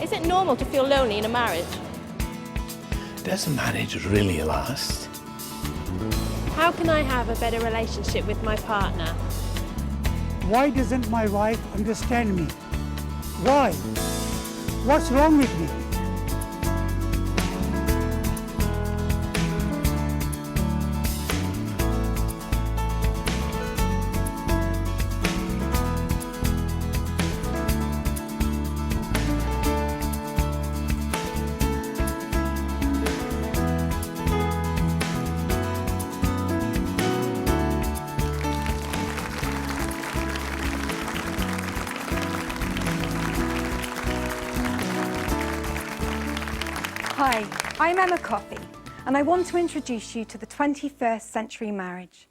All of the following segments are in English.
Is it normal to feel lonely in a marriage? Does a marriage really last? How can I have a better relationship with my partner? Why doesn't my wife understand me? Why? What's wrong with me? Hi, I'm Emma Coffey, and I want to introduce you to the 21st century marriage.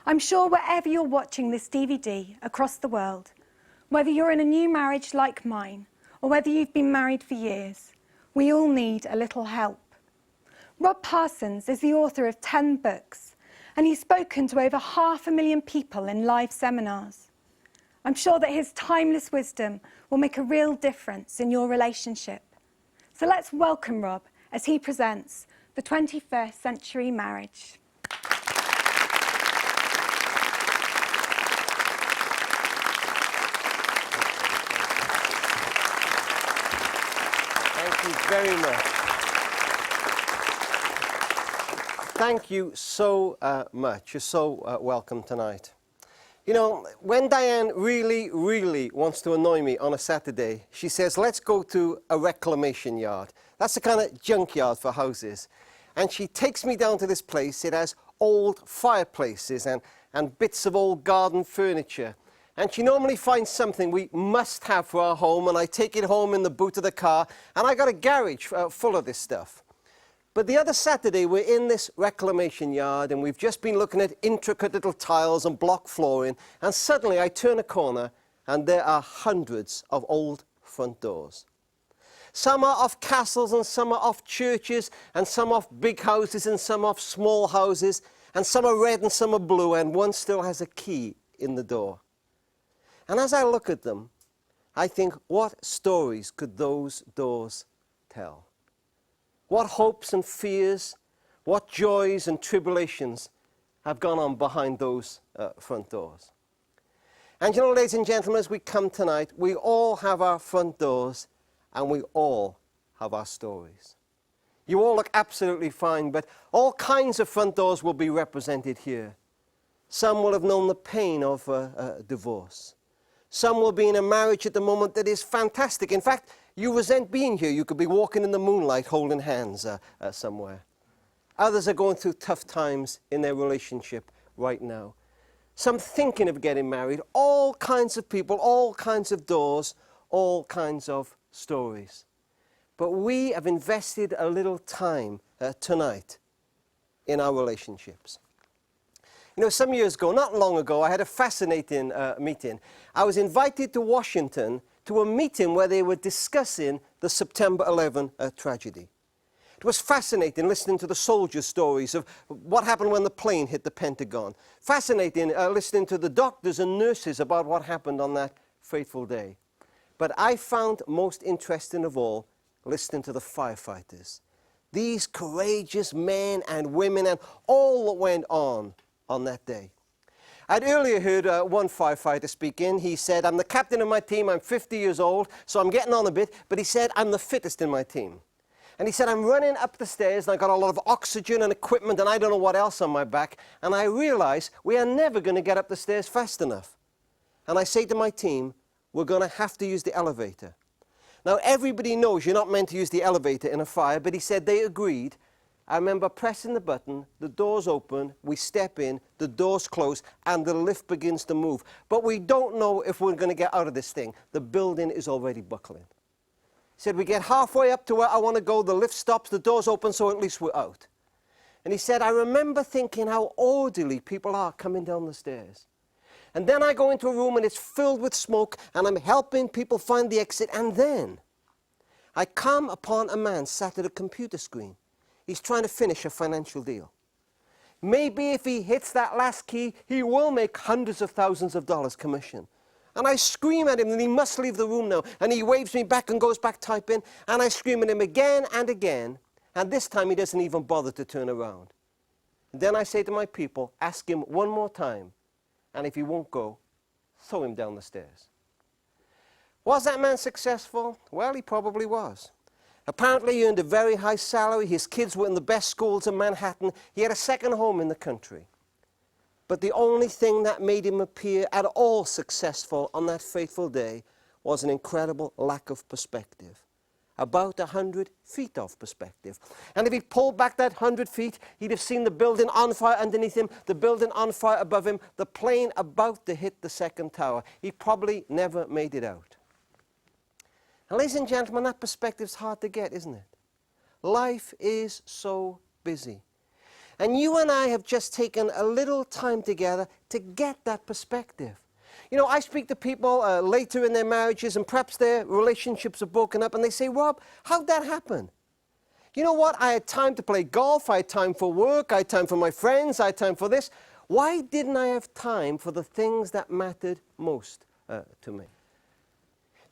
I'm sure wherever you're watching this DVD across the world, whether you're in a new marriage like mine, or whether you've been married for years, we all need a little help. Rob Parsons is the author of 10 books, and he's spoken to over 500,000 people in live seminars. I'm sure that his timeless wisdom will make a real difference in your relationship. So let's welcome Rob as he presents the 21st century marriage. Thank you very much. Thank you so much. You're so welcome tonight. You know, when Diane really wants to annoy me on a Saturday, she says, let's go to a reclamation yard. That's the kind of junkyard for houses. And she takes me down to this place. It has old fireplaces and bits of old garden furniture. And she normally finds something we must have for our home, and I take it home in the boot of the car, and I got a garage full of this stuff. But the other Saturday, we're in this reclamation yard, and we've just been looking at intricate little tiles and block flooring, and suddenly I turn a corner, and there are hundreds of old front doors. Some are off castles, and some are off churches, and some off big houses, and some off small houses, and some are red and some are blue, and one still has a key in the door. And as I look at them, I think, what stories could those doors tell? What hopes and fears, what joys and tribulations have gone on behind those front doors? And you know, ladies and gentlemen, as we come tonight, we all have our front doors and we all have our stories. You all look absolutely fine, but all kinds of front doors will be represented here. Some will have known the pain of divorce. Some will be in a marriage at the moment that is fantastic. In fact, you resent being here. You could be walking in the moonlight holding hands somewhere. Others are going through tough times in their relationship right now. Some thinking of getting married. All kinds of people, all kinds of doors, all kinds of stories. But we have invested a little time tonight in our relationships. You know, some years ago, not long ago, I had a fascinating meeting. I was invited to Washington to a meeting where they were discussing the September 11 tragedy. It was fascinating listening to the soldiers' stories of what happened when the plane hit the Pentagon. Fascinating listening to the doctors and nurses about what happened on that fateful day. But I found most interesting of all listening to the firefighters. These courageous men and women and all that went on that day. I'd earlier heard one firefighter speaking. He said, I'm the captain of my team, I'm 50 years old, so I'm getting on a bit, but he said, I'm the fittest in my team. And he said, I'm running up the stairs, and I got a lot of oxygen and equipment, and I don't know what else on my back, and I realize we are never going to get up the stairs fast enough. And I say to my team, we're going to have to use the elevator. Now, everybody knows you're not meant to use the elevator in a fire, but he said they agreed. I remember pressing the button, the doors open, we step in, the doors close, and the lift begins to move. But we don't know if we're going to get out of this thing. The building is already buckling. He said, we get halfway up to where I want to go, the lift stops, the doors open, so at least we're out. And he said, I remember thinking how orderly people are coming down the stairs. And then I go into a room and it's filled with smoke, and I'm helping people find the exit, and then I come upon a man sat at a computer screen. He's trying to finish a financial deal. Maybe if he hits that last key, he will make hundreds of thousands of dollars commission. And I scream at him that he must leave the room now. And he waves me back and goes back typing. And I scream at him again and again. And this time he doesn't even bother to turn around. And then I say to my people, ask him one more time. And if he won't go, throw him down the stairs. Was that man successful? Well, he probably was. Apparently he earned a very high salary. His kids were in the best schools in Manhattan. He had a second home in the country. But the only thing that made him appear at all successful on that fateful day was an incredible lack of perspective. About 100 feet of perspective. And if he pulled back that 100 feet, he'd have seen the building on fire underneath him, the building on fire above him, the plane about to hit the second tower. He probably never made it out. And ladies and gentlemen, that perspective's hard to get, isn't it? Life is so busy. And you and I have just taken a little time together to get that perspective. You know, I speak to people later in their marriages, and perhaps their relationships are broken up, and they say, Rob, how'd that happen? You know what? I had time to play golf, I had time for work, I had time for my friends, I had time for this. Why didn't I have time for the things that mattered most to me?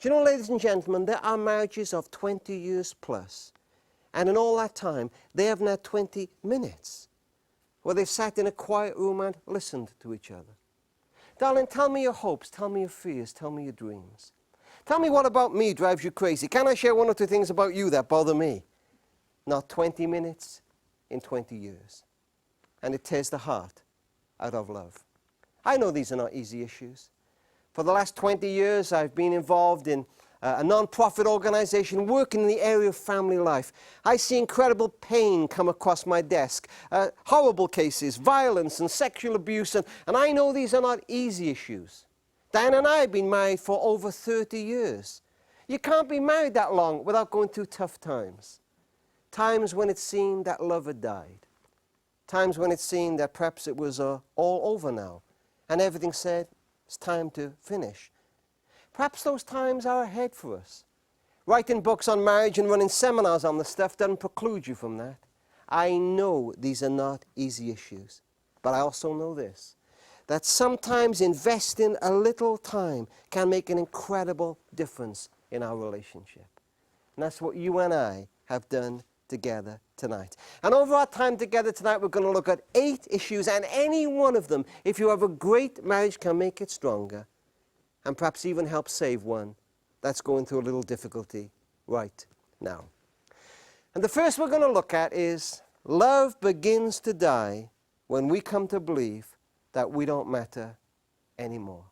Do you know, ladies and gentlemen, there are marriages of 20 years plus, and in all that time, they haven't had 20 minutes where they've sat in a quiet room and listened to each other. Darling, tell me your hopes, tell me your fears, tell me your dreams. Tell me what about me drives you crazy. Can I share one or two things about you that bother me? Not 20 minutes in 20 years. And it tears the heart out of love. I know these are not easy issues. For the last 20 years, I've been involved in a non-profit organization working in the area of family life. I see incredible pain come across my desk, horrible cases, violence and sexual abuse, and I know these are not easy issues. Diane and I have been married for over 30 years. You can't be married that long without going through tough times. Times when it seemed that love had died. Times when it seemed that perhaps it was all over now, and everything said, it's time to finish. Perhaps those times are ahead for us. Writing books on marriage and running seminars on the stuff doesn't preclude you from that. I know these are not easy issues, but I also know this, that sometimes investing a little time can make an incredible difference in our relationship. And that's what you and I have done together tonight. And over our time together tonight, we're going to look at 8 issues, and any one of them, if you have a great marriage, can make it stronger. And perhaps even help save one that's going through a little difficulty right now. And the first we're going to look at is love begins to die when we come to believe that we don't matter anymore.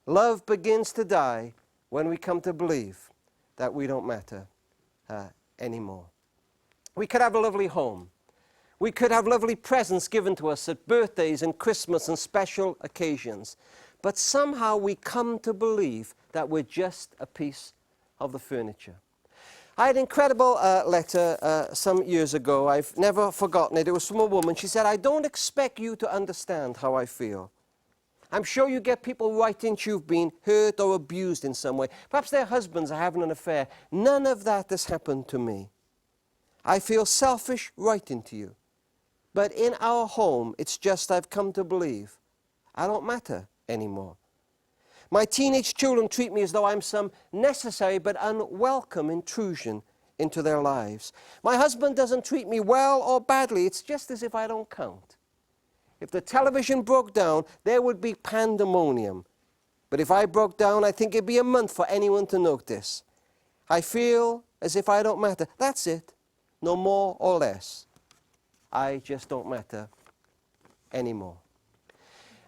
Love begins to die when we come to believe that we don't matter anymore. We could have a lovely home. We could have lovely presents given to us at birthdays and Christmas and special occasions. But somehow we come to believe that we're just a piece of the furniture. I had an incredible letter some years ago. I've never forgotten it. It was from a woman. She said, I don't expect you to understand how I feel. I'm sure you get people writing to you've been hurt or abused in some way. Perhaps their husbands are having an affair. None of that has happened to me. I feel selfish writing to you. But in our home, it's just I've come to believe I don't matter anymore. My teenage children treat me as though I'm some necessary but unwelcome intrusion into their lives. My husband doesn't treat me well or badly. It's just as if I don't count. If the television broke down, there would be pandemonium. But if I broke down, I think it'd be a month for anyone to notice. I feel as if I don't matter. That's it. No more or less. I just don't matter anymore.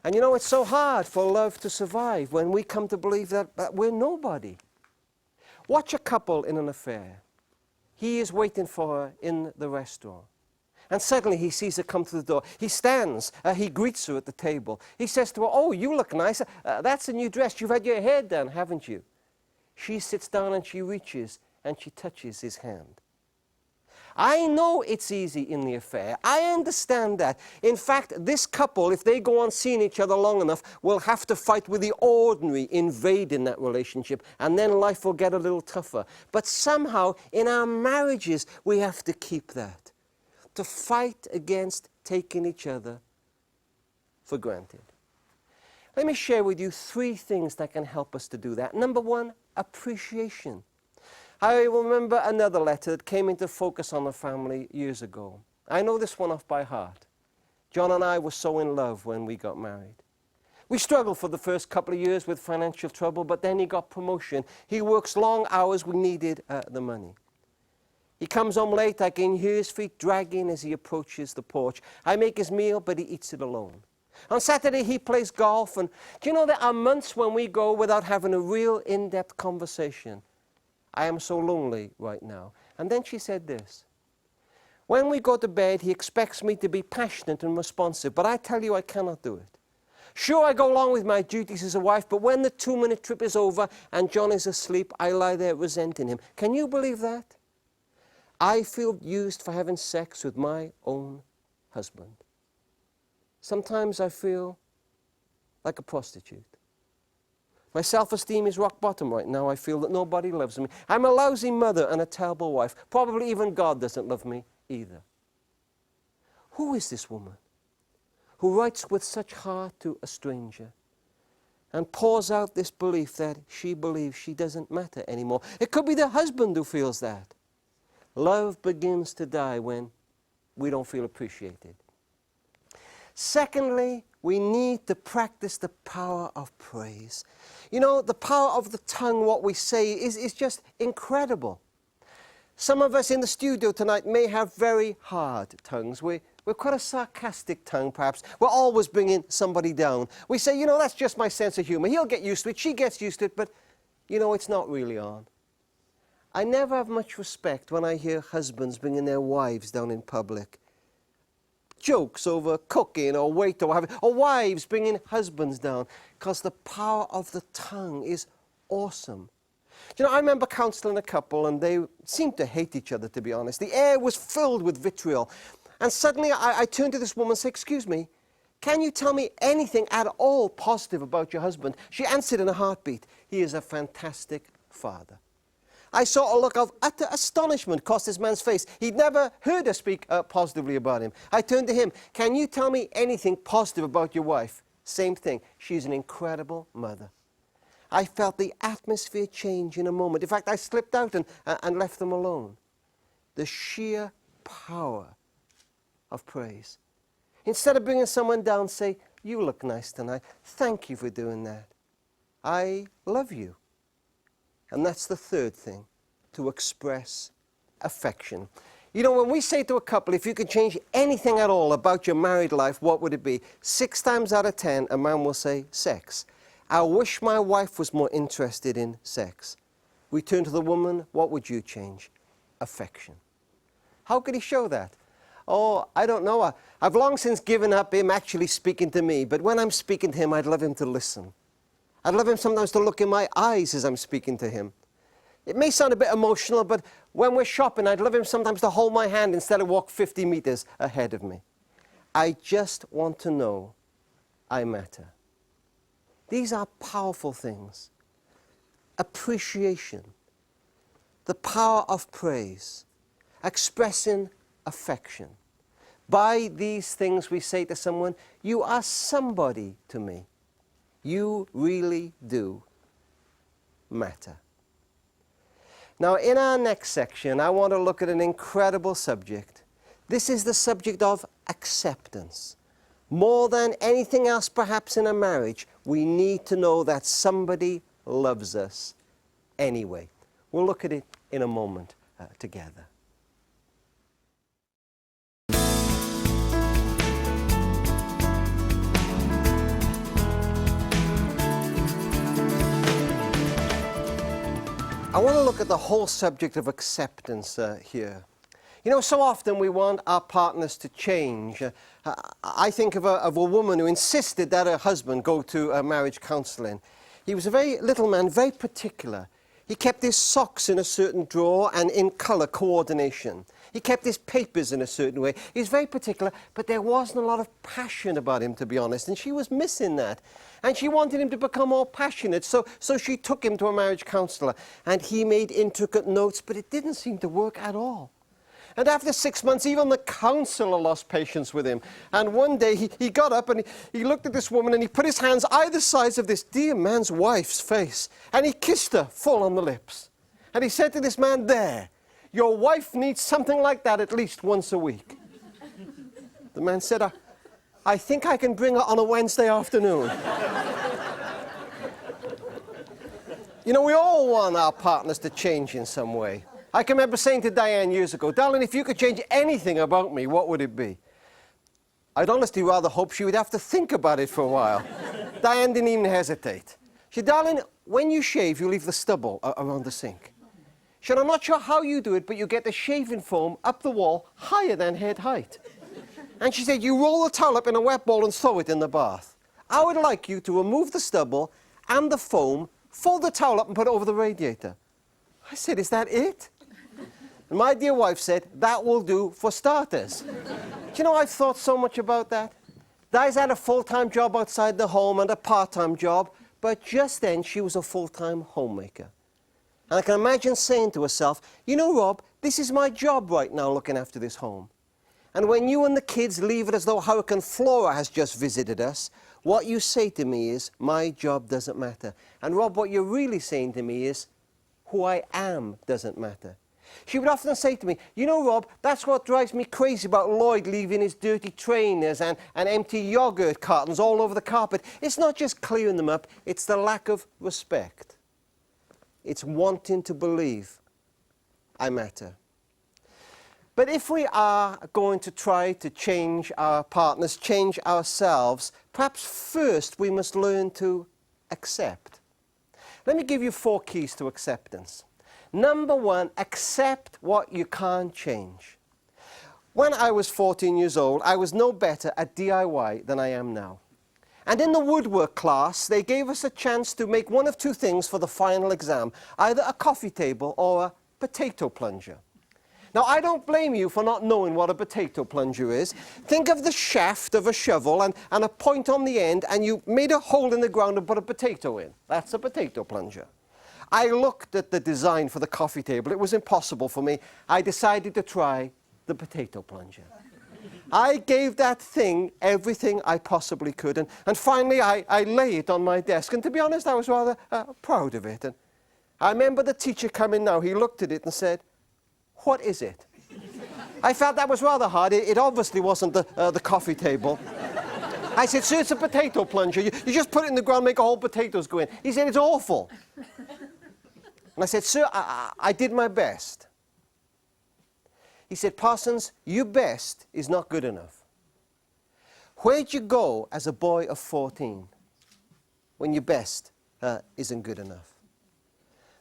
And you know, it's so hard for love to survive when we come to believe that we're nobody. Watch a couple in an affair. He is waiting for her in the restaurant. And suddenly he sees her come to the door. He stands, he greets her at the table. He says to her, oh, you look nice. That's a new dress. You've had your hair done, haven't you? She sits down and she reaches and she touches his hand. I know it's easy in the affair. I understand that. In fact, this couple, if they go on seeing each other long enough, will have to fight with the ordinary invading that relationship, and then life will get a little tougher. But somehow, in our marriages, we have to keep that. To fight against taking each other for granted. Let me share with you 3 things that can help us to do that. Number 1, appreciation. I remember another letter that came into focus on the family years ago. I know this one off by heart. John and I were so in love when we got married. We struggled for the first couple of years with financial trouble, but then he got promotion. He works long hours. We needed the money. He comes home late. I can hear his feet dragging as he approaches the porch. I make his meal, but he eats it alone. On Saturday, he plays golf. And do you know there are months when we go without having a real in-depth conversation? I am so lonely right now. And then she said this. When we go to bed, he expects me to be passionate and responsive, but I tell you I cannot do it. Sure, I go along with my duties as a wife, but when the 2-minute trip is over and John is asleep, I lie there resenting him. Can you believe that? I feel used for having sex with my own husband. Sometimes I feel like a prostitute. My self-esteem is rock bottom right now. I feel that nobody loves me. I'm a lousy mother and a terrible wife. Probably even God doesn't love me either. Who is this woman who writes with such heart to a stranger and pours out this belief that she believes she doesn't matter anymore? It could be the husband who feels that. Love begins to die when we don't feel appreciated. Secondly, we need to practice the power of praise. You know, the power of the tongue, what we say, is just incredible. Some of us in the studio tonight may have very hard tongues. We're quite a sarcastic tongue, perhaps. We're always bringing somebody down. We say, you know, that's just my sense of humor. He'll get used to it. She gets used to it. But, you know, it's not really on. I never have much respect when I hear husbands bringing their wives down in public. Jokes over cooking or weight or whatever, or wives bringing husbands down, because the power of the tongue is awesome. You know, I remember counseling a couple and they seemed to hate each other, to be honest. The air was filled with vitriol. And suddenly I turned to this woman and said, excuse me, can you tell me anything at all positive about your husband? She answered in a heartbeat, he is a fantastic father. I saw a look of utter astonishment cross this man's face. He'd never heard her speak positively about him. I turned to him. Can you tell me anything positive about your wife? Same thing. She's an incredible mother. I felt the atmosphere change in a moment. In fact, I slipped out and left them alone. The sheer power of praise. Instead of bringing someone down, say, you look nice tonight. Thank you for doing that. I love you. And that's the third thing, to express affection. You know, when we say to a couple, if you could change anything at all about your married life, what would it be? 6 times out of 10, a man will say sex. I wish my wife was more interested in sex. We turn to the woman, what would you change? Affection. How could he show that? Oh, I don't know. I've long since given up him actually speaking to me, but when I'm speaking to him, I'd love him to listen. I'd love him sometimes to look in my eyes as I'm speaking to him. It may sound a bit emotional, but when we're shopping, I'd love him sometimes to hold my hand instead of walk 50 meters ahead of me. I just want to know I matter. These are powerful things. Appreciation, the power of praise, expressing affection. By these things we say to someone, you are somebody to me. You really do matter. Now, in our next section, I want to look at an incredible subject. This is the subject of acceptance. More than anything else, perhaps in a marriage, we need to know that somebody loves us anyway. We'll look at it in a moment together. I want to look at the whole subject of acceptance here. You know, so often we want our partners to change. I think of a woman who insisted that her husband go to marriage counseling. He was a very little man, very particular. He kept his socks in a certain drawer and in color coordination. He kept his papers in a certain way. He was very particular, but there wasn't a lot of passion about him, to be honest, and she was missing that. And she wanted him to become more passionate, so she took him to a marriage counselor, and he made intricate notes, but it didn't seem to work at all. And after 6 months, even the counselor lost patience with him. And one day he got up and he looked at this woman and he put his hands either sides of this dear man's wife's face. And he kissed her full on the lips. And he said to this man, "There, your wife needs something like that at least once a week." The man said, I think I can bring her on a Wednesday afternoon. You know, we all want our partners to change in some way. I can remember saying to Diane years ago, "Darling, if you could change anything about me, what would it be?" I'd honestly rather hope she would have to think about it for a while. Diane didn't even hesitate. She said, "Darling, when you shave, you leave the stubble around the sink." She said, "I'm not sure how you do it, but you get the shaving foam up the wall higher than head height." And she said, "You roll the towel up in a wet ball and throw it in the bath. I would like you to remove the stubble and the foam, fold the towel up and put it over the radiator." I said, "Is that it?" And my dear wife said, "That will do for starters." Do you know, I've thought so much about that. Di's had a full-time job outside the home and a part-time job, but just then she was a full-time homemaker. And I can imagine saying to herself, "You know, Rob, this is my job right now, looking after this home. And when you and the kids leave it as though Hurricane Flora has just visited us, what you say to me is, my job doesn't matter. And Rob, what you're really saying to me is, who I am doesn't matter." She would often say to me, "You know, Rob, that's what drives me crazy about Lloyd leaving his dirty trainers and empty yogurt cartons all over the carpet. It's not just clearing them up, it's the lack of respect. It's wanting to believe I matter." But if we are going to try to change our partners, change ourselves, perhaps first we must learn to accept. Let me give you 4 keys to acceptance. Number 1, accept what you can't change. When I was 14 years old, I was no better at DIY than I am now. And in the woodwork class, they gave us a chance to make one of 2 things for the final exam, either a coffee table or a potato plunger. Now, I don't blame you for not knowing what a potato plunger is. Think of the shaft of a shovel and a point on the end, and you made a hole in the ground and put a potato in. That's a potato plunger. I looked at the design for the coffee table. It was impossible for me. I decided to try the potato plunger. I gave that thing everything I possibly could, and finally I lay it on my desk. And to be honest, I was rather proud of it. And I remember the teacher coming now. He looked at it and said, "What is it?" I felt that was rather hard. It obviously wasn't the coffee table. I said, "Sir, it's a potato plunger. You just put it in the ground, make a whole potatoes go in." He said, "It's awful." And I said, "Sir, I did my best." He said, "Parsons, your best is not good enough. Where'd you go as a boy of 14 when your best isn't good enough?"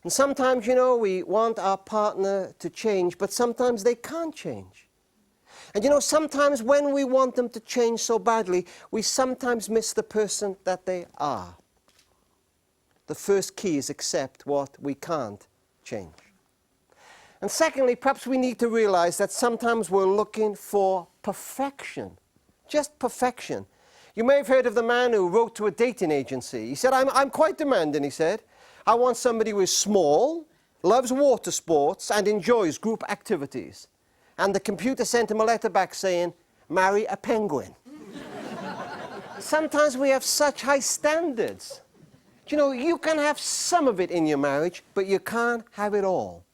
And sometimes, you know, we want our partner to change, but sometimes they can't change. And you know, sometimes when we want them to change so badly, we sometimes miss the person that they are. The first key is accept what we can't change. And secondly, perhaps we need to realize that sometimes we're looking for perfection, just perfection. You may have heard of the man who wrote to a dating agency. He said, I'm quite demanding, he said. "I want somebody who is small, loves water sports, and enjoys group activities." And the computer sent him a letter back saying, "Marry a penguin." Sometimes we have such high standards. You know, you can have some of it in your marriage, but you can't have it all.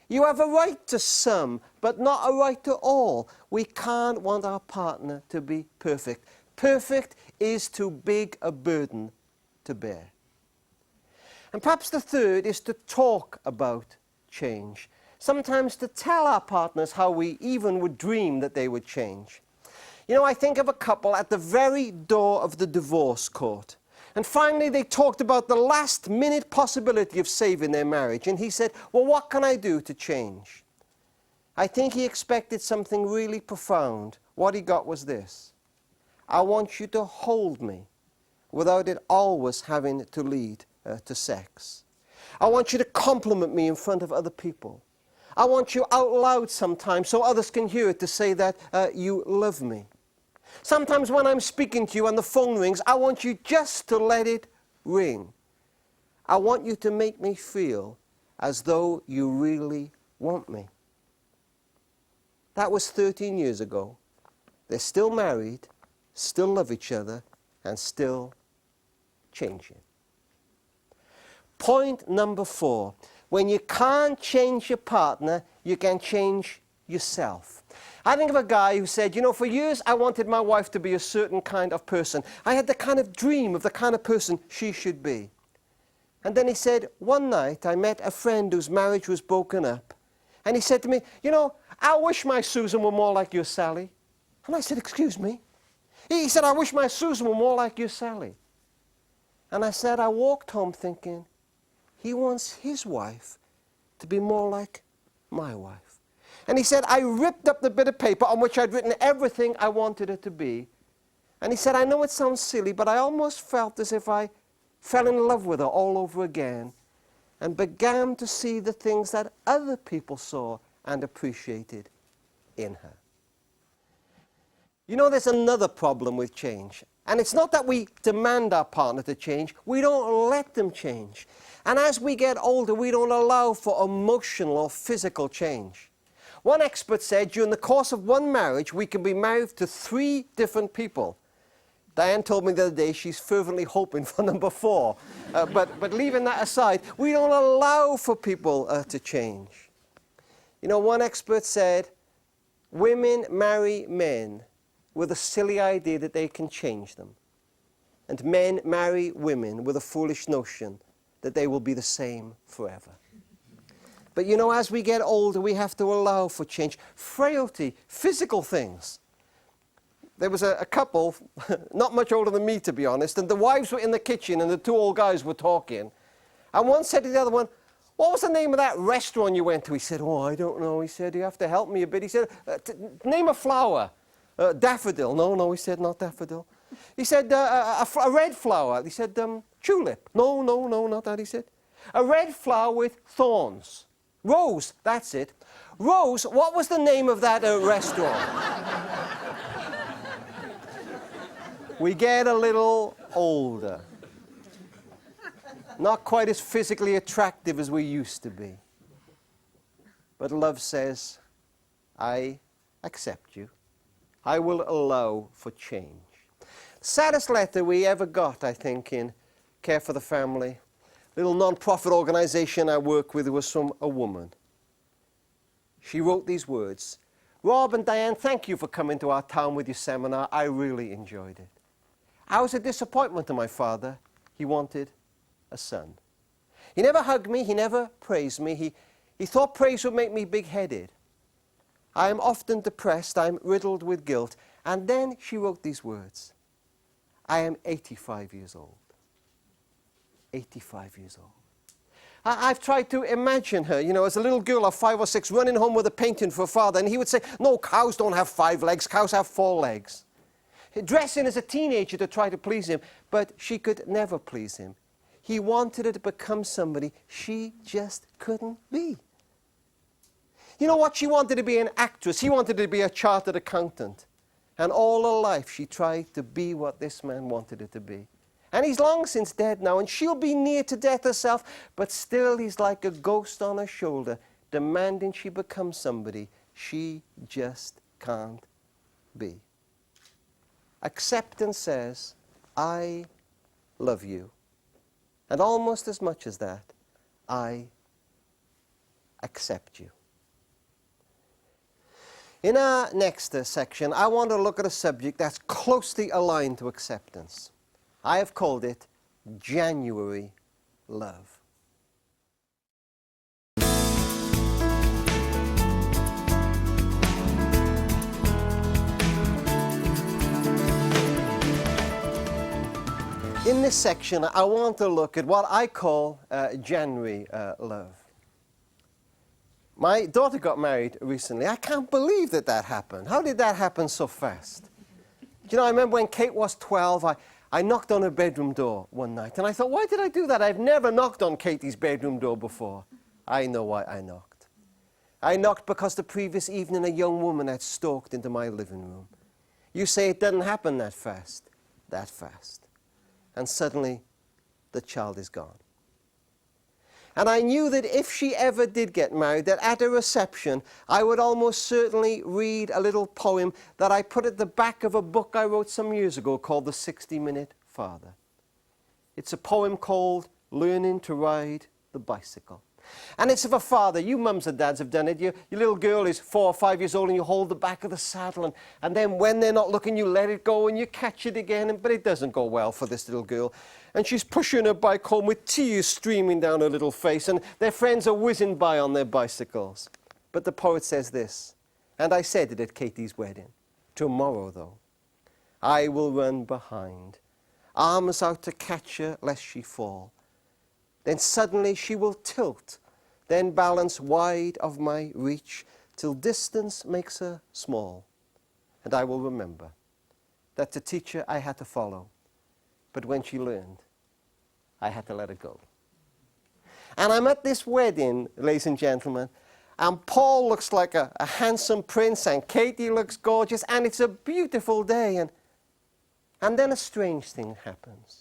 You have a right to some, but not a right to all. We can't want our partner to be perfect. Perfect is too big a burden to bear. And perhaps the third is to talk about change. Sometimes to tell our partners how we even would dream that they would change. You know, I think of a couple at the very door of the divorce court. And finally, they talked about the last-minute possibility of saving their marriage. And he said, "Well, what can I do to change?" I think he expected something really profound. What he got was this: "I want you to hold me without it always having to lead to sex. I want you to compliment me in front of other people. I want you out loud sometimes so others can hear it to say that you love me. Sometimes when I'm speaking to you and the phone rings, I want you just to let it ring. I want you to make me feel as though you really want me." That was 13 years ago. They're still married, still love each other, and still changing. Point number 4. When you can't change your partner, you can change yourself. I think of a guy who said, you know, for years I wanted my wife to be a certain kind of person. I had the kind of dream of the kind of person she should be. And then he said, one night I met a friend whose marriage was broken up. And he said to me, you know, I wish my Susan were more like your Sally. And I said, excuse me? He said, I wish my Susan were more like your Sally. And I said, I walked home thinking, he wants his wife to be more like my wife. And he said, I ripped up the bit of paper on which I'd written everything I wanted it to be. And he said, I know it sounds silly, but I almost felt as if I fell in love with her all over again and began to see the things that other people saw and appreciated in her. You know, there's another problem with change. And it's not that we demand our partner to change, we don't let them change. And as we get older, we don't allow for emotional or physical change. One expert said during the course of one marriage, we can be married to 3 different people. Diane told me the other day she's fervently hoping for number 4. But leaving that aside, we don't allow for people to change. You know, one expert said, women marry men with a silly idea that they can change them. And men marry women with a foolish notion that they will be the same forever. But you know, as we get older, we have to allow for change. Frailty, physical things. There was a couple, not much older than me, to be honest, and the wives were in the kitchen and the 2 old guys were talking. And one said to the other one, what was the name of that restaurant you went to? He said, oh, I don't know. He said, you have to help me a bit. He said, name a flower. Daffodil. No, he said, not daffodil. He said, a red flower. He said, tulip. No, not that, he said. A red flower with thorns. Rose, that's it. Rose, what was the name of that restaurant? We get a little older. Not quite as physically attractive as we used to be. But love says, I accept you. I will allow for change. Saddest letter we ever got, I think, in Care for the Family, little non-profit organization I work with, was from a woman. She wrote these words, Rob and Diane, thank you for coming to our Town With You seminar. I really enjoyed it. I was a disappointment to my father. He wanted a son. He never hugged me. He never praised me. He thought praise would make me big-headed. I am often depressed. I'm riddled with guilt. And then she wrote these words. I am 85 years old. 85 years old. I've tried to imagine her, you know, as a little girl of 5 or 6 running home with a painting for her father, and he would say, no, cows don't have 5 legs, cows have 4 legs. Dressing as a teenager to try to please him, but she could never please him. He wanted her to become somebody she just couldn't be. You know what? She wanted to be an actress. He wanted to be a chartered accountant. And all her life she tried to be what this man wanted her to be. And he's long since dead now, and she'll be near to death herself, but still he's like a ghost on her shoulder, demanding she become somebody she just can't be. Acceptance says, I love you. And almost as much as that, I accept you. In our next section, I want to look at a subject that's closely aligned to acceptance. I have called it January Love. In this section, I want to look at what I call January love. My daughter got married recently. I can't believe that happened. How did that happen so fast? You know, I remember when Kate was 12, I knocked on her bedroom door one night, and I thought, why did I do that? I've never knocked on Katie's bedroom door before. I know why I knocked. I knocked because the previous evening a young woman had stalked into my living room. You say it doesn't happen that fast. And suddenly, the child is gone. And I knew that if she ever did get married, that at a reception, I would almost certainly read a little poem that I put at the back of a book I wrote some years ago called The 60-Minute Father. It's a poem called Learning to Ride the Bicycle. And it's of a father. You mums and dads have done it. Your little girl is 4 or 5 years old and you hold the back of the saddle and then when they're not looking you let it go and you catch it again. But it doesn't go well for this little girl. And she's pushing her bike home with tears streaming down her little face and their friends are whizzing by on their bicycles. But the poet says this, and I said it at Katie's wedding. Tomorrow though, I will run behind, arms out to catch her lest she fall. Then suddenly she will tilt, then balance wide of my reach, till distance makes her small. And I will remember that to teach her I had to follow, but when she learned, I had to let her go. And I'm at this wedding, ladies and gentlemen, and Paul looks like a handsome prince, and Katie looks gorgeous, and it's a beautiful day, and then a strange thing happens.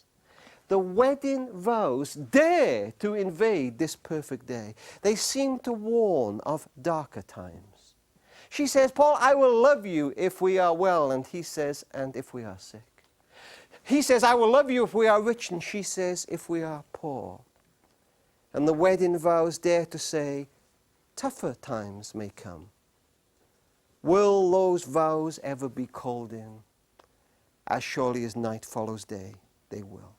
The wedding vows dare to invade this perfect day. They seem to warn of darker times. She says, Paul, I will love you if we are well. And he says, and if we are sick. He says, I will love you if we are rich. And she says, if we are poor. And the wedding vows dare to say, tougher times may come. Will those vows ever be called in? As surely as night follows day, they will.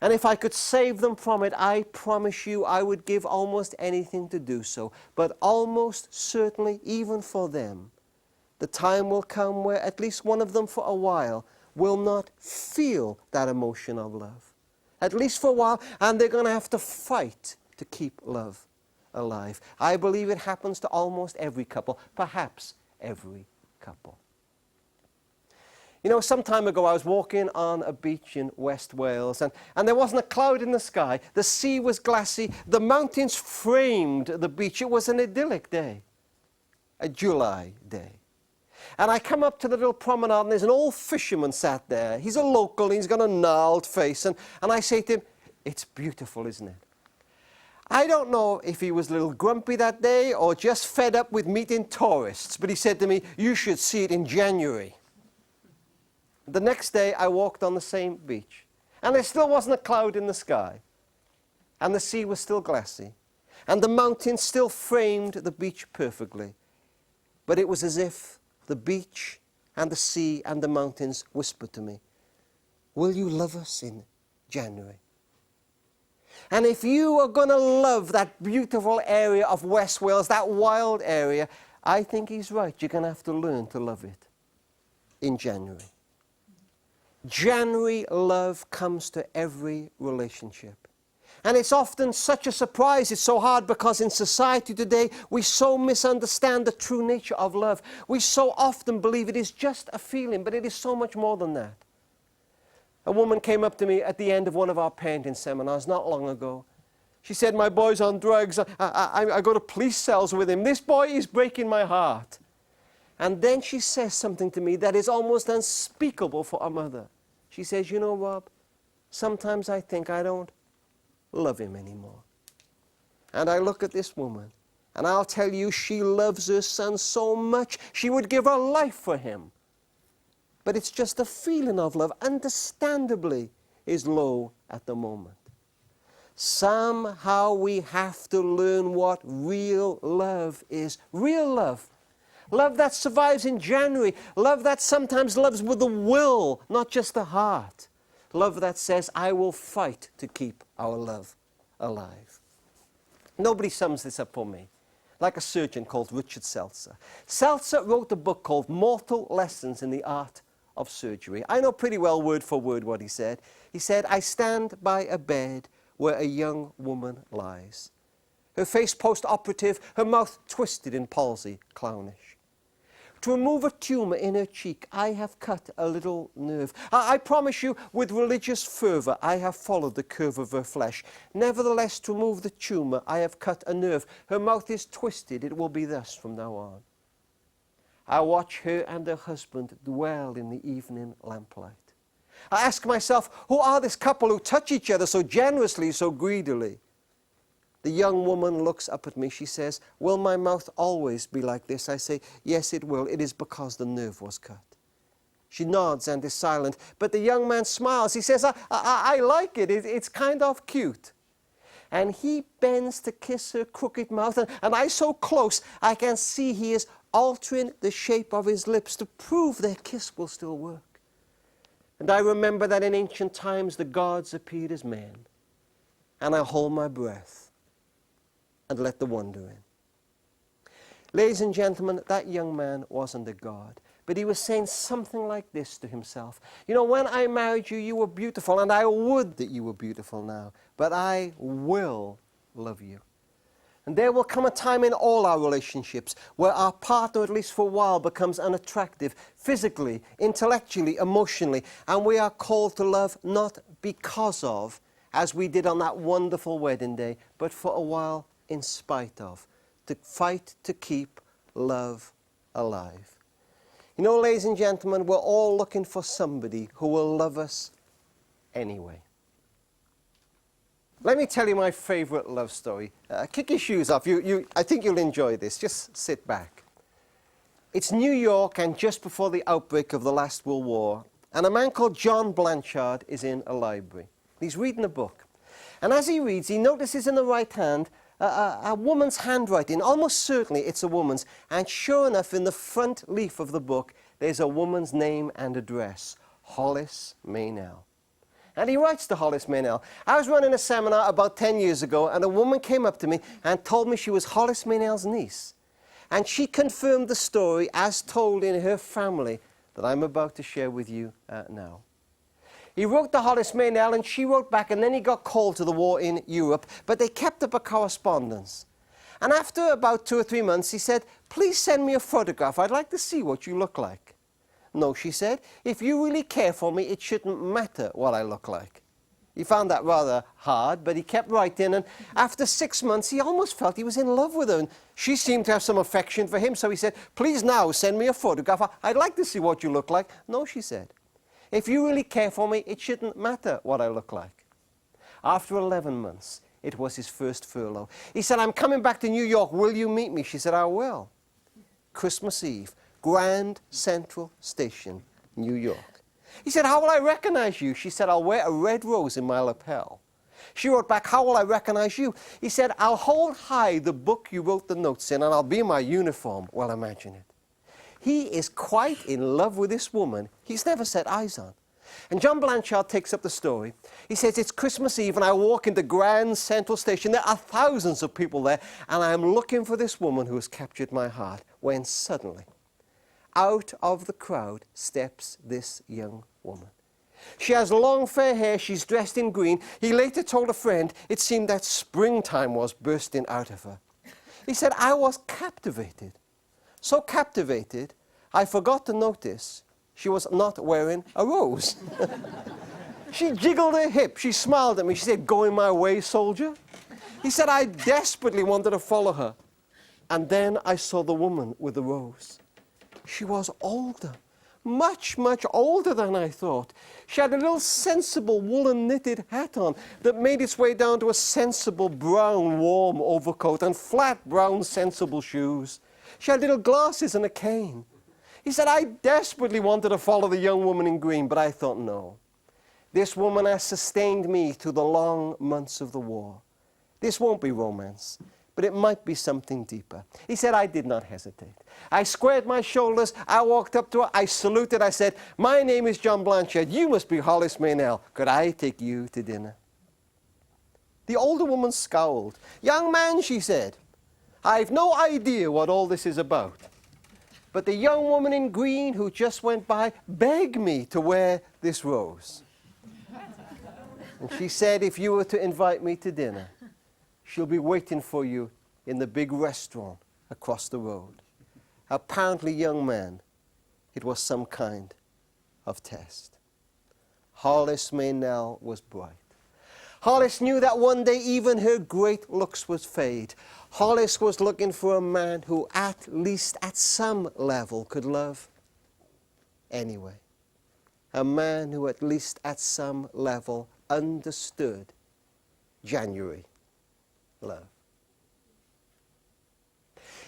And if I could save them from it, I promise you I would give almost anything to do so. But almost certainly, even for them, the time will come where at least one of them for a while will not feel that emotion of love. At least for a while, and they're going to have to fight to keep love alive. I believe it happens to almost every couple, perhaps every couple. You know, some time ago I was walking on a beach in West Wales and there wasn't a cloud in the sky. The sea was glassy. The mountains framed the beach. It was an idyllic day, a July day. And I come up to the little promenade and there's an old fisherman sat there. He's a local and he's got a gnarled face. And I say to him, it's beautiful, isn't it? I don't know if he was a little grumpy that day or just fed up with meeting tourists, but he said to me, you should see it in January. The next day, I walked on the same beach, and there still wasn't a cloud in the sky, and the sea was still glassy, and the mountains still framed the beach perfectly. But it was as if the beach and the sea and the mountains whispered to me, will you love us in January? And if you are going to love that beautiful area of West Wales, that wild area, I think he's right. You're going to have to learn to love it in January. January love comes to every relationship. And it's often such a surprise. It's so hard because in society today, we so misunderstand the true nature of love. We so often believe it is just a feeling, but it is so much more than that. A woman came up to me at the end of one of our painting seminars not long ago. She said, my boy's on drugs. I go to police cells with him. This boy is breaking my heart. And then she says something to me that is almost unspeakable for a mother. She says, you know, Rob, sometimes I think I don't love him anymore. And I look at this woman, and I'll tell you, she loves her son so much, she would give her life for him. But it's just a feeling of love, understandably, is low at the moment. Somehow we have to learn what real love is. Real love. Love that survives in January. Love that sometimes loves with the will, not just the heart. Love that says, I will fight to keep our love alive. Nobody sums this up for me like a surgeon called Richard Seltzer. Seltzer wrote a book called Mortal Lessons in the Art of Surgery. I know pretty well word for word what he said. He said, I stand by a bed where a young woman lies. Her face post-operative, her mouth twisted in palsy, clownish. To remove a tumor in her cheek, I have cut a little nerve. I promise you, with religious fervor, I have followed the curve of her flesh. Nevertheless, to remove the tumor, I have cut a nerve. Her mouth is twisted. It will be thus from now on. I watch her and her husband dwell in the evening lamplight. I ask myself, who are this couple who touch each other so generously, so greedily? The young woman looks up at me. She says, "Will my mouth always be like this?" I say, "Yes, it will. It is because the nerve was cut." She nods and is silent, but the young man smiles. He says, I like it. It's kind of cute." And he bends to kiss her crooked mouth, and I so close, I can see he is altering the shape of his lips to prove their kiss will still work. And I remember that in ancient times the gods appeared as men, and I hold my breath and let the wonder in. Ladies and gentlemen, that young man wasn't a god, but he was saying something like this to himself. "You know, when I married you, you were beautiful, and I would that you were beautiful now, but I will love you." And there will come a time in all our relationships where our partner, at least for a while, becomes unattractive, physically, intellectually, emotionally, and we are called to love not because of, as we did on that wonderful wedding day, but for a while in spite of, to fight to keep love alive. You know, ladies and gentlemen, we're all looking for somebody who will love us anyway. Let me tell you my favorite love story. Kick your shoes off. I think you'll enjoy this. Just sit back. It's New York, and just before the outbreak of the last World War, and a man called John Blanchard is in a library. He's reading a book. And as he reads, he notices in the right hand a woman's handwriting. Almost certainly it's a woman's. And sure enough, in the front leaf of the book, there's a woman's name and address, Hollis Maynell. And he writes to Hollis Maynell, "I was running a seminar about 10 years ago, and a woman came up to me and told me she was Hollis Maynell's niece. And she confirmed the story as told in her family that I'm about to share with you now." He wrote to Hollis Maynell, and she wrote back, and then he got called to the war in Europe, but they kept up a correspondence. And after about 2 or 3 months, he said, "Please send me a photograph. I'd like to see what you look like." "No," she said, "if you really care for me, it shouldn't matter what I look like." He found that rather hard, but he kept writing, and after 6 months, he almost felt he was in love with her, and she seemed to have some affection for him, so he said, "Please now send me a photograph. I'd like to see what you look like." "No," she said, "if you really care for me, it shouldn't matter what I look like." After 11 months, it was his first furlough. He said, "I'm coming back to New York. Will you meet me?" She said, "I will." Christmas Eve, Grand Central Station, New York. He said, "How will I recognize you?" She said, "I'll wear a red rose in my lapel." She wrote back, "How will I recognize you?" He said, "I'll hold high the book you wrote the notes in, and I'll be in my uniform." Well, imagine it. He is quite in love with this woman he's never set eyes on. And John Blanchard takes up the story. He says, "It's Christmas Eve, and I walk into Grand Central Station. There are thousands of people there, and I'm looking for this woman who has captured my heart, when suddenly, out of the crowd steps this young woman. She has long fair hair. She's dressed in green. He later told a friend it seemed that springtime was bursting out of her. He said, "I was captivated. So captivated, I forgot to notice she was not wearing a rose." She jiggled her hip. She smiled at me. She said, "Going my way, soldier?" He said, "I desperately wanted to follow her. And then I saw the woman with the rose. She was older, much, much older than I thought. She had a little sensible woolen knitted hat on that made its way down to a sensible brown warm overcoat and flat brown sensible shoes. She had little glasses and a cane." He said, "I desperately wanted to follow the young woman in green, but I thought, no. This woman has sustained me through the long months of the war. This won't be romance, but it might be something deeper." He said, "I did not hesitate. I squared my shoulders. I walked up to her. I saluted. I said, 'My name is John Blanchard. You must be Hollis Maynell. Could I take you to dinner?' The older woman scowled. 'Young man,' she said, 'I've no idea what all this is about. But the young woman in green who just went by begged me to wear this rose. And she said if you were to invite me to dinner, she'll be waiting for you in the big restaurant across the road.' Apparently, young man, it was some kind of test. Hollis Maynell was bright. Hollis knew that one day even her great looks would fade. Hollis was looking for a man who at least at some level could love anyway. A man who at least at some level understood January love.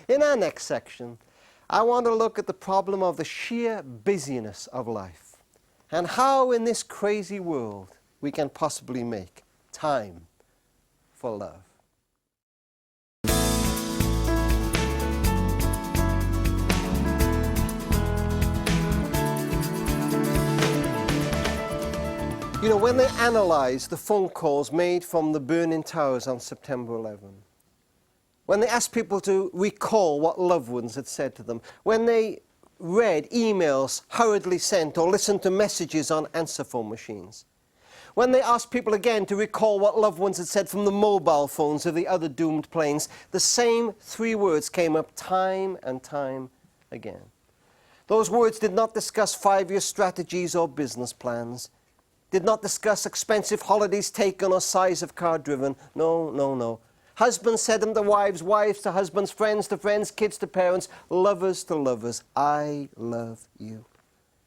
In our next section, I want to look at the problem of the sheer busyness of life and how in this crazy world we can possibly make time for love. You know, when they analysed the phone calls made from the burning towers on September 11, when they asked people to recall what loved ones had said to them, when they read emails hurriedly sent or listened to messages on answer phone machines, when they asked people again to recall what loved ones had said from the mobile phones of the other doomed planes, the same three words came up time and time again. Those words did not discuss 5-year strategies or business plans, did not discuss expensive holidays taken or size of car driven. No, no, no. Husbands said them to wives, wives to husbands, friends to friends, kids to parents, lovers to lovers. I love you.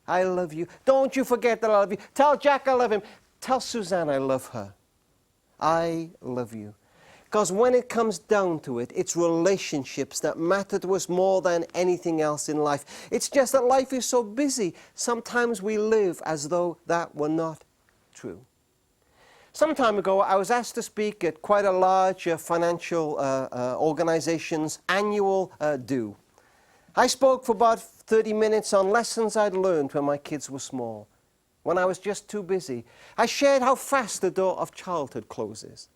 I love you. Don't you forget that I love you. Tell Jack I love him. Tell Suzanne I love her. I love you. Because when it comes down to it, it's relationships that matter to us more than anything else in life. It's just that life is so busy. Sometimes we live as though that were not true. Some time ago, I was asked to speak at quite a large financial organization's annual do. I spoke for about 30 minutes on lessons I'd learned when my kids were small, when I was just too busy. I shared how fast the door of childhood closes.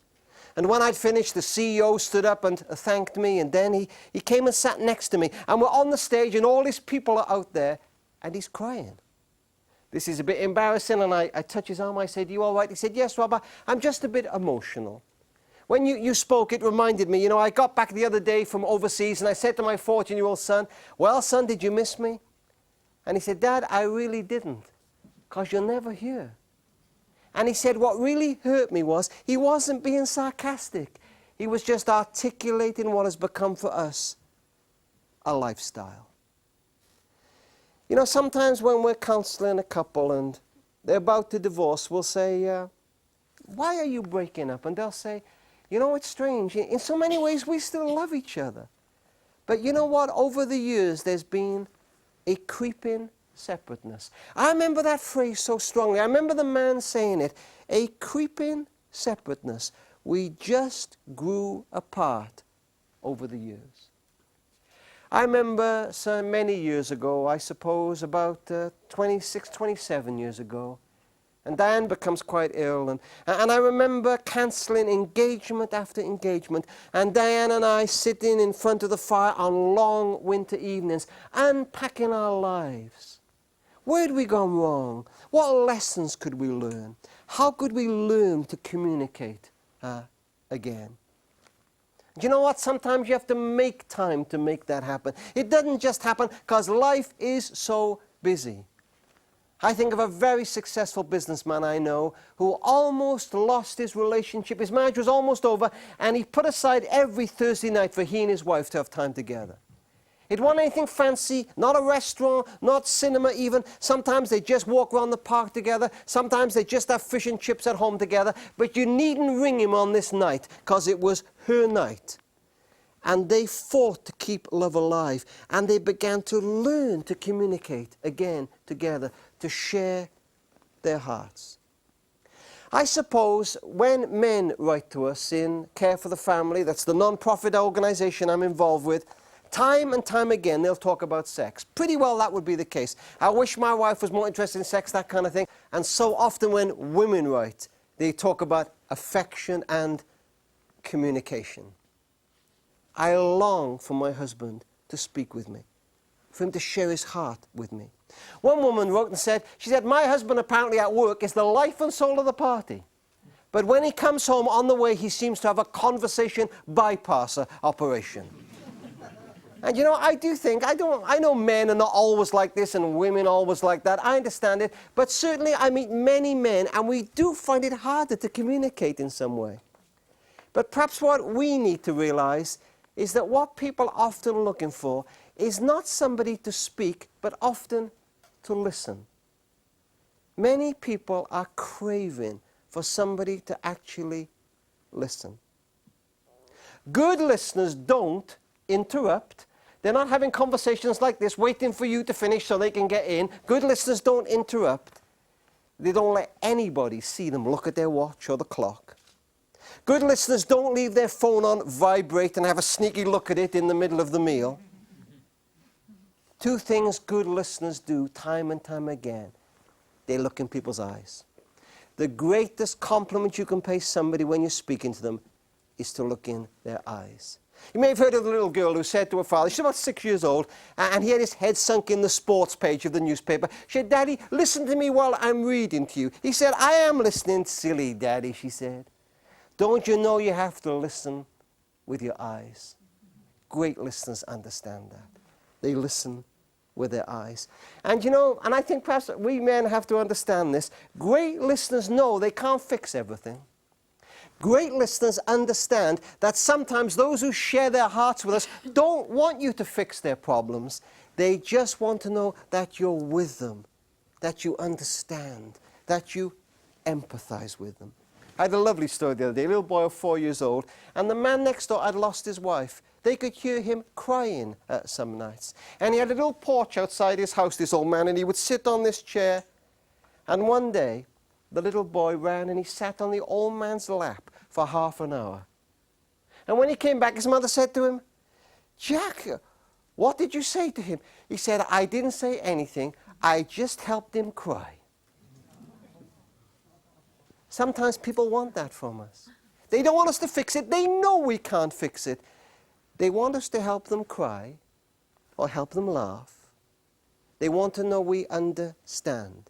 And when I'd finished, the CEO stood up and thanked me, and then he came and sat next to me. And we're on the stage, and all these people are out there, and he's crying. This is a bit embarrassing, and I touch his arm. I said, "You all right?" He said, "Yes, Rob, I'm just a bit emotional. When you spoke, it reminded me, you know, I got back the other day from overseas, and I said to my 14-year-old son, 'Well, son, did you miss me?' And he said, 'Dad, I really didn't, because you're never here.' And he said, what really hurt me was he wasn't being sarcastic. He was just articulating what has become for us a lifestyle. You know, sometimes when we're counseling a couple and they're about to divorce, we'll say, why are you breaking up? And they'll say, you know, it's strange. In so many ways, we still love each other. But you know what? Over the years, there's been a creeping separateness. I remember that phrase so strongly. I remember the man saying it, a creeping separateness. We just grew apart over the years. I remember so many years ago, I suppose about 26, 27 years ago, and Diane becomes quite ill, and I remember cancelling engagement after engagement, and Diane and I sitting in front of the fire on long winter evenings, unpacking our lives. Where had we gone wrong? What lessons could we learn? How could we learn to communicate again? Do you know what? Sometimes you have to make time to make that happen. It doesn't just happen because life is so busy. I think of a very successful businessman I know who almost lost his relationship. His marriage was almost over, and he put aside every Thursday night for he and his wife to have time together. It wasn't anything fancy, not a restaurant, not cinema even. Sometimes they just walk around the park together. Sometimes they just have fish and chips at home together. But you needn't ring him on this night, because it was her night. And they fought to keep love alive. And they began to learn to communicate again together, to share their hearts. I suppose when men write to us in Care for the Family, that's the non-profit organization I'm involved with, time and time again, they'll talk about sex. Pretty well that would be the case. I wish my wife was more interested in sex, that kind of thing. And so often when women write, they talk about affection and communication. I long for my husband to speak with me, for him to share his heart with me. One woman wrote and said, she said, my husband apparently at work is the life and soul of the party. But when he comes home on the way, he seems to have a conversation bypasser operation. And you know, I do think, I know men are not always like this and women always like that. I understand it. But certainly I meet many men and we do find it harder to communicate in some way. But perhaps what we need to realize is that what people are often looking for is not somebody to speak, but often to listen. Many people are craving for somebody to actually listen. Good listeners don't interrupt They're not having conversations like this, waiting for you to finish so they can get in. Good listeners don't interrupt. They don't let anybody see them look at their watch or the clock. Good listeners don't leave their phone on vibrate and have a sneaky look at it in the middle of the meal. Two things good listeners do time and time again. They look in people's eyes. The greatest compliment you can pay somebody when you're speaking to them is to look in their eyes. You may have heard of the little girl who said to her father, she's about 6 years old, and he had his head sunk in the sports page of the newspaper. She said, "Daddy, listen to me while I'm reading to you." He said, "I am listening." "Silly Daddy," she said. "Don't you know you have to listen with your eyes?" Great listeners understand that. They listen with their eyes. And you know, and I think perhaps we men have to understand this, great listeners know they can't fix everything. Great listeners understand that sometimes those who share their hearts with us don't want you to fix their problems. They just want to know that you're with them, that you understand, that you empathize with them. I had a lovely story the other day, a little boy of 4 years old, and the man next door had lost his wife. They could hear him crying some nights. And he had a little porch outside his house, this old man, and he would sit on this chair. And one day, the little boy ran and he sat on the old man's lap for half an hour. And when he came back, his mother said to him, "Jack, what did you say to him?" He said, "I didn't say anything. I just helped him cry." Sometimes people want that from us. They don't want us to fix it. They know we can't fix it. They want us to help them cry or help them laugh. They want to know we understand.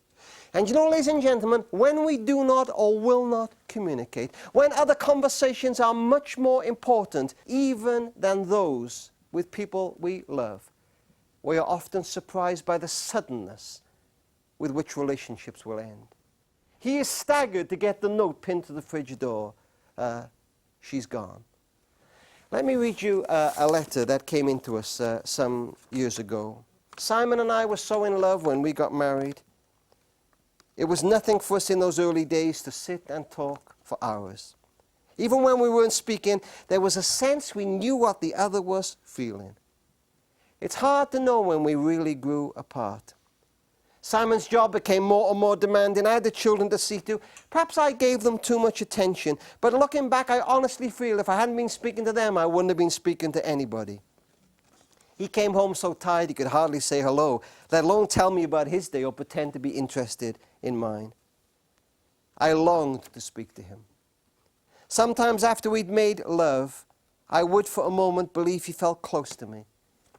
And you know, ladies and gentlemen, when we do not or will not communicate, when other conversations are much more important even than those with people we love, we are often surprised by the suddenness with which relationships will end. He is staggered to get the note pinned to the fridge door. She's gone. Let me read you a letter that came into us some years ago. Simon and I were so in love when we got married. It was nothing for us in those early days to sit and talk for hours. Even when we weren't speaking, there was a sense we knew what the other was feeling. It's hard to know when we really grew apart. Simon's job became more and more demanding. I had the children to see to. Perhaps I gave them too much attention. But looking back, I honestly feel if I hadn't been speaking to them, I wouldn't have been speaking to anybody. He came home so tired he could hardly say hello, let alone tell me about his day or pretend to be interested in mine. I longed to speak to him. Sometimes after we'd made love, I would for a moment believe he felt close to me.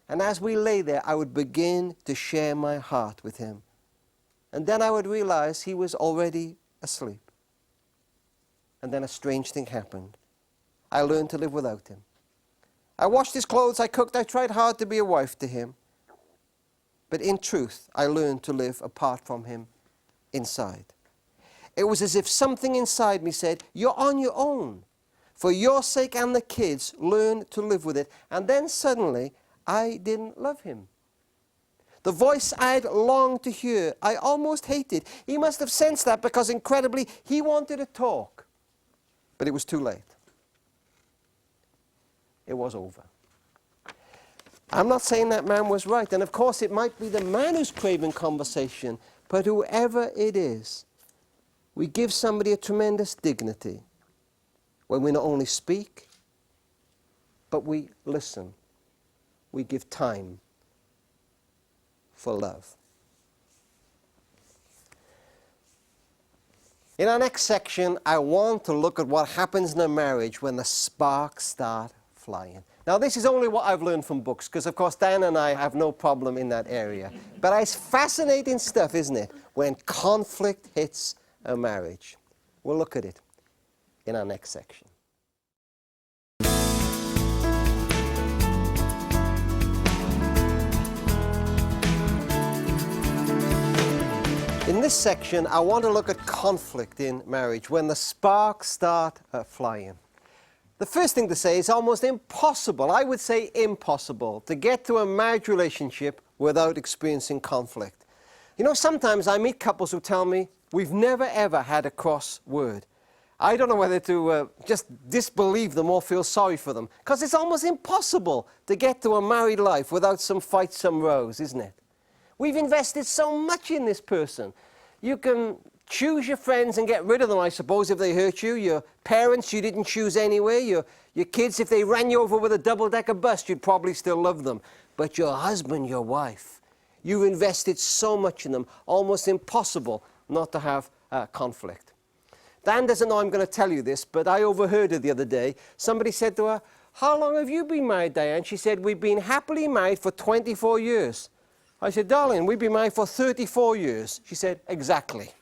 And as we lay there, I would begin to share my heart with him. And then I would realize he was already asleep. And then a strange thing happened. I learned to live without him. I washed his clothes, I cooked, I tried hard to be a wife to him. But in truth, I learned to live apart from him inside. It was as if something inside me said, "You're on your own. For your sake and the kids, learn to live with it." And then suddenly, I didn't love him. The voice I'd longed to hear, I almost hated. He must have sensed that because, incredibly, he wanted to talk. But it was too late. It was over. I'm not saying that man was right. And of course, it might be the man who's craving conversation. But whoever it is, we give somebody a tremendous dignity when we not only speak, but we listen. We give time for love. In our next section, I want to look at what happens in a marriage when the sparks start flying. Now, this is only what I've learned from books, because, of course, Diane and I have no problem in that area. But it's fascinating stuff, isn't it, when conflict hits a marriage. We'll look at it in our next section. In this section, I want to look at conflict in marriage, when the sparks start flying. The first thing to say is almost impossible, I would say impossible, to get to a marriage relationship without experiencing conflict. You know, sometimes I meet couples who tell me, we've never ever had a cross word. I don't know whether to just disbelieve them or feel sorry for them, because it's almost impossible to get to a married life without some fights, some rows, isn't it? We've invested so much in this person. You can choose your friends and get rid of them, I suppose, if they hurt you. Your parents you didn't choose anyway. Your kids, if they ran you over with a double-decker bus, you'd probably still love them. But your husband, your wife, you've invested so much in them, almost impossible not to have conflict. Dan doesn't know I'm going to tell you this, but I overheard it the other day. Somebody said to her, "How long have you been married, Diane?" She said, "We've been happily married for 24 years. I said, "Darling, we've been married for 34 years. She said, "Exactly."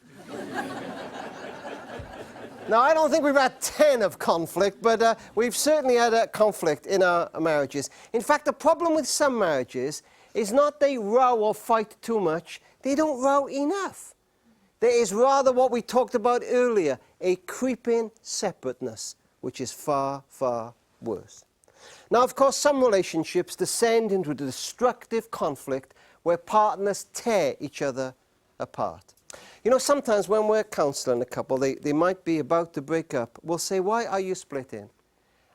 Now, I don't think we've had 10 of conflict, but we've certainly had a conflict in our marriages. In fact, the problem with some marriages is not they row or fight too much, they don't row enough. There is rather what we talked about earlier, a creeping separateness, which is far, far worse. Now, of course, some relationships descend into a destructive conflict where partners tear each other apart. You know, sometimes when we're counseling a couple, they might be about to break up. We'll say, "Why are you splitting?"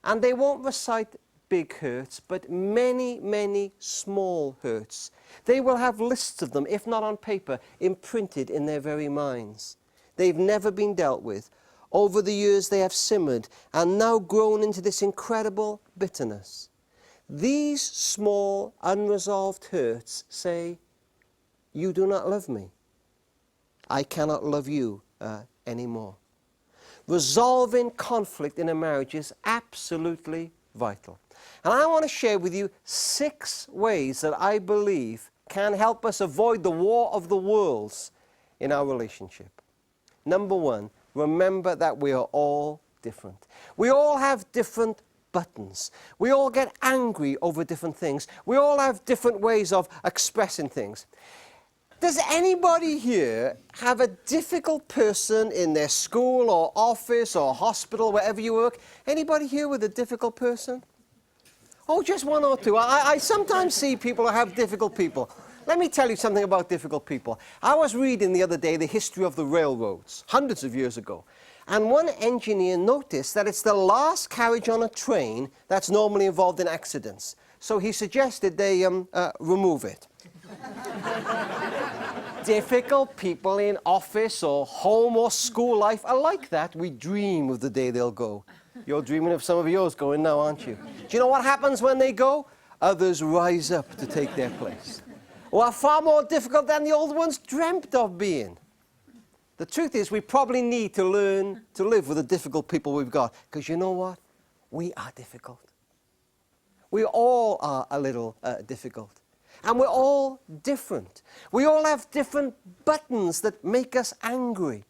And they won't recite big hurts, but many, many small hurts. They will have lists of them, if not on paper, imprinted in their very minds. They've never been dealt with. Over the years, they have simmered and now grown into this incredible bitterness. These small, unresolved hurts say, "You do not love me. I cannot love you anymore." Resolving conflict in a marriage is absolutely vital. And I want to share with you 6 ways that I believe can help us avoid the war of the worlds in our relationship. Number 1, remember that we are all different. We all have different buttons. We all get angry over different things. We all have different ways of expressing things. Does anybody here have a difficult person in their school or office or hospital, wherever you work? Anybody here with a difficult person? Oh, just 1 or 2. I sometimes see people who have difficult people. Let me tell you something about difficult people. I was reading the other day the history of the railroads, hundreds of years ago. And one engineer noticed that it's the last carriage on a train that's normally involved in accidents. So he suggested they remove it. Difficult people in office or home or school life are like that. We dream of the day they'll go. You're dreaming of some of yours going now, aren't you? Do you know what happens when they go? Others rise up to take their place. Or are far more difficult than the old ones dreamt of being. The truth is, we probably need to learn to live with the difficult people we've got. Because you know what? We are difficult. We all are a little difficult. And we're all different. We all have different buttons that make us angry,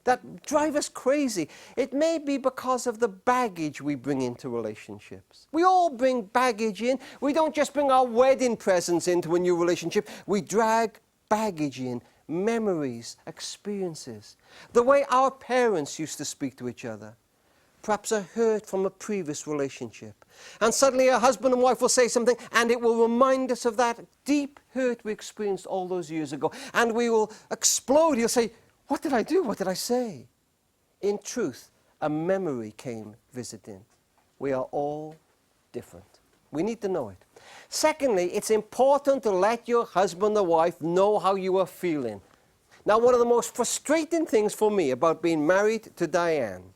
that drive us crazy. It may be because of the baggage we bring into relationships. We all bring baggage in. We don't just bring our wedding presents into a new relationship. We drag baggage in, memories, experiences, the way our parents used to speak to each other, perhaps a hurt from a previous relationship. And suddenly a husband and wife will say something and it will remind us of that deep hurt we experienced all those years ago. And we will explode. You'll say, "What did I do? What did I say?" In truth, a memory came visiting. We are all different. We need to know it. Secondly, it's important to let your husband or wife know how you are feeling. Now, one of the most frustrating things for me about being married to Diane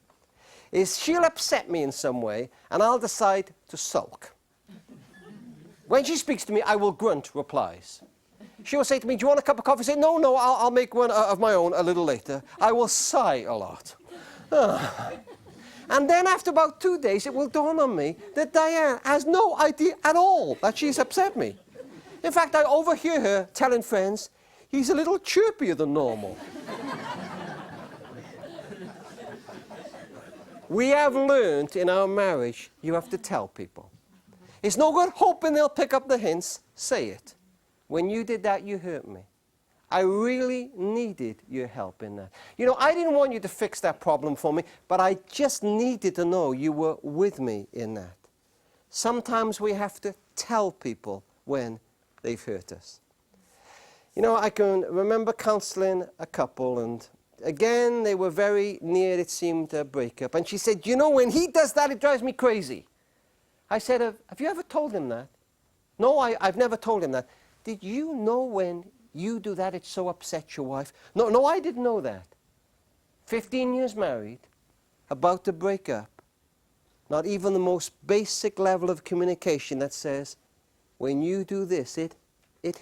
is she'll upset me in some way, and I'll decide to sulk. When she speaks to me, I will grunt replies. She will say to me, "Do you want a cup of coffee?" I say, No, I'll make one of my own a little later. I will sigh a lot. And then after about 2 days, it will dawn on me that Diane has no idea at all that she's upset me. In fact, I overhear her telling friends, "He's a little chirpier than normal." We have learned in our marriage, you have to tell people. It's no good hoping they'll pick up the hints. Say it. When you did that, you hurt me. I really needed your help in that. You know, I didn't want you to fix that problem for me, but I just needed to know you were with me in that. Sometimes we have to tell people when they've hurt us. You know, I can remember counseling a couple, and Again, they were very near, it seemed, a breakup. And she said, you know, when he does that, it drives me crazy. I said, have you ever told him that? No, I've never told him that. Did you know when you do that, it so upsets your wife? No, I didn't know that. 15 years married, about to break up. Not even the most basic level of communication that says, when you do this, it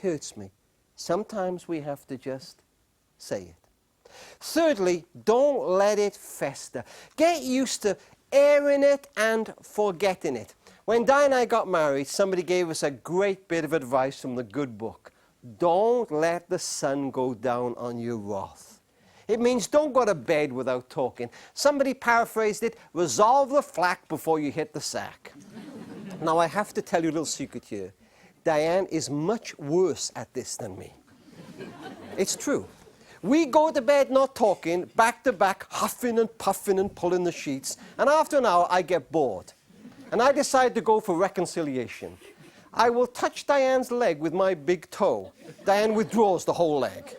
hurts me. Sometimes we have to just say it. Thirdly, don't let it fester. Get used to airing it and forgetting it. When Di and I got married, somebody gave us a great bit of advice from the good book. Don't let the sun go down on your wrath. It means don't go to bed without talking. Somebody paraphrased it, resolve the flack before you hit the sack. Now, I have to tell you a little secret here. Diane is much worse at this than me. It's true. We go to bed not talking, back to back, huffing and puffing and pulling the sheets. And after an hour, I get bored. And I decide to go for reconciliation. I will touch Diane's leg with my big toe. Diane withdraws the whole leg.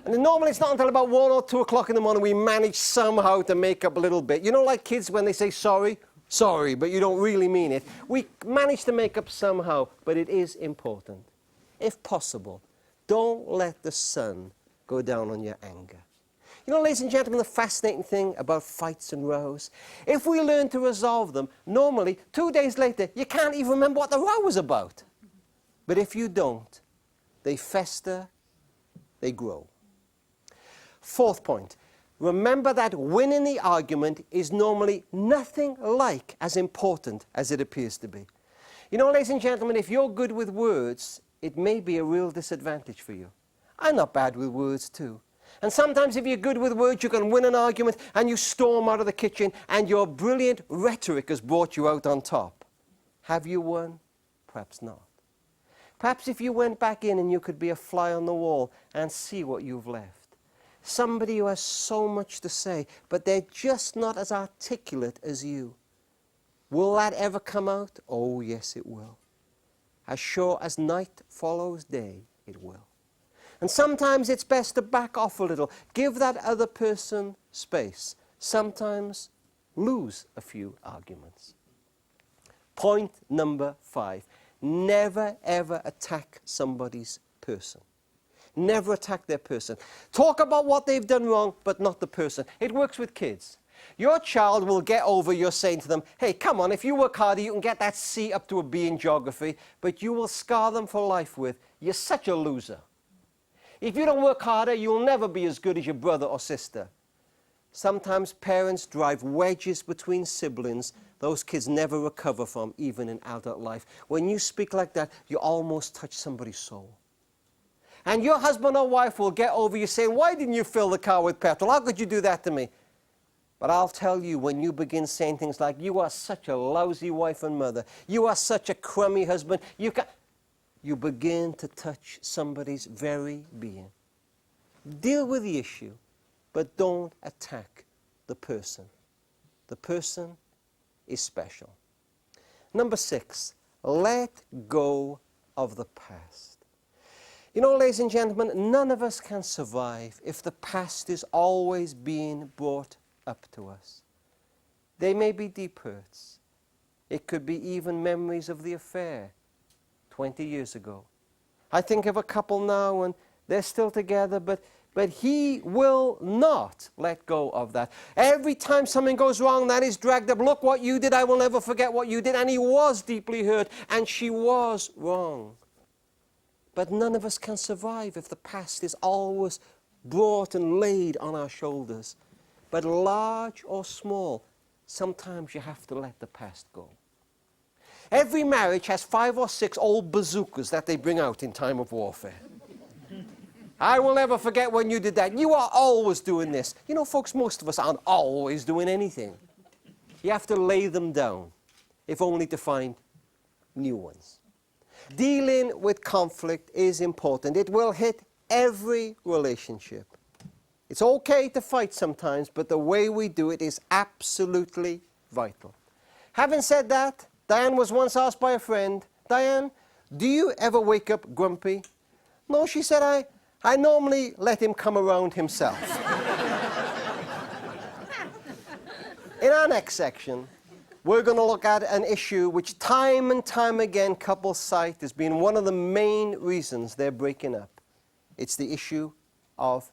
And then normally it's not until about 1 or 2 o'clock in the morning we manage somehow to make up a little bit. You know, like kids when they say sorry? Sorry, but you don't really mean it. We manage to make up somehow, but it is important. If possible, don't let the sun go down on your anger. You know, ladies and gentlemen, the fascinating thing about fights and rows, if we learn to resolve them, normally 2 days later, you can't even remember what the row was about. But if you don't, they fester, they grow. Fourth point, remember that winning the argument is normally nothing like as important as it appears to be. You know, ladies and gentlemen, if you're good with words, it may be a real disadvantage for you. I'm not bad with words too. And sometimes if you're good with words, you can win an argument and you storm out of the kitchen and your brilliant rhetoric has brought you out on top. Have you won? Perhaps not. Perhaps if you went back in and you could be a fly on the wall and see what you've left. Somebody who has so much to say, but they're just not as articulate as you. Will that ever come out? Oh, yes, it will. As sure as night follows day, it will. And sometimes it's best to back off a little. Give that other person space. Sometimes lose a few arguments. Point number 5. Never, ever attack somebody's person. Never attack their person. Talk about what they've done wrong, but not the person. It works with kids. Your child will get over you're saying to them, hey, come on, if you work harder, you can get that C up to a B in geography, but you will scar them for life with, you're such a loser. If you don't work harder, you'll never be as good as your brother or sister. Sometimes parents drive wedges between siblings those kids never recover from, even in adult life. When you speak like that, you almost touch somebody's soul. And your husband or wife will get over you saying, why didn't you fill the car with petrol? How could you do that to me? But I'll tell you, when you begin saying things like, you are such a lousy wife and mother, you are such a crummy husband, you begin to touch somebody's very being. Deal with the issue, but don't attack the person. The person is special. Number 6, let go of the past. You know, ladies and gentlemen, none of us can survive if the past is always being brought up to us. They may be deep hurts. It could be even memories of the affair 20 years ago. I think of a couple now and they're still together, but he will not let go of that. Every time something goes wrong, that is dragged up. Look what you did, I will never forget what you did. And he was deeply hurt, and she was wrong. But none of us can survive if the past is always brought and laid on our shoulders. But large or small, sometimes you have to let the past go. Every marriage has 5 or 6 old bazookas that they bring out in time of warfare. I will never forget when you did that. You are always doing this. You know, folks, most of us aren't always doing anything. You have to lay them down, if only to find new ones. Dealing with conflict is important. It will hit every relationship. It's okay to fight sometimes, but the way we do it is absolutely vital. Having said that, Diane was once asked by a friend, Diane, do you ever wake up grumpy? No, she said, I normally let him come around himself. In our next section, we're going to look at an issue which time and time again couples cite as being one of the main reasons they're breaking up. It's the issue of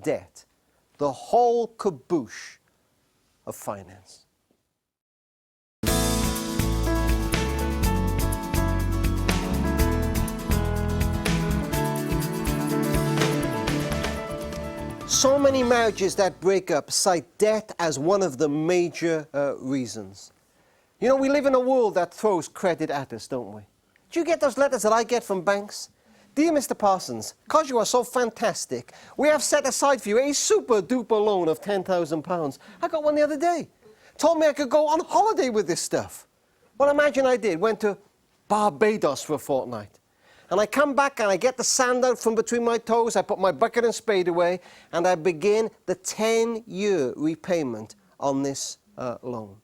debt, the whole caboose of finance. So many marriages that break up cite debt as one of the major reasons. You know, we live in a world that throws credit at us, don't we? Do you get those letters that I get from banks? Dear Mr. Parsons, because you are so fantastic, we have set aside for you a super-duper loan of £10,000. I got one the other day. Told me I could go on holiday with this stuff. Well, imagine I did. Went to Barbados for a fortnight. And I come back and I get the sand out from between my toes, I put my bucket and spade away, and I begin the 10-year repayment on this loan.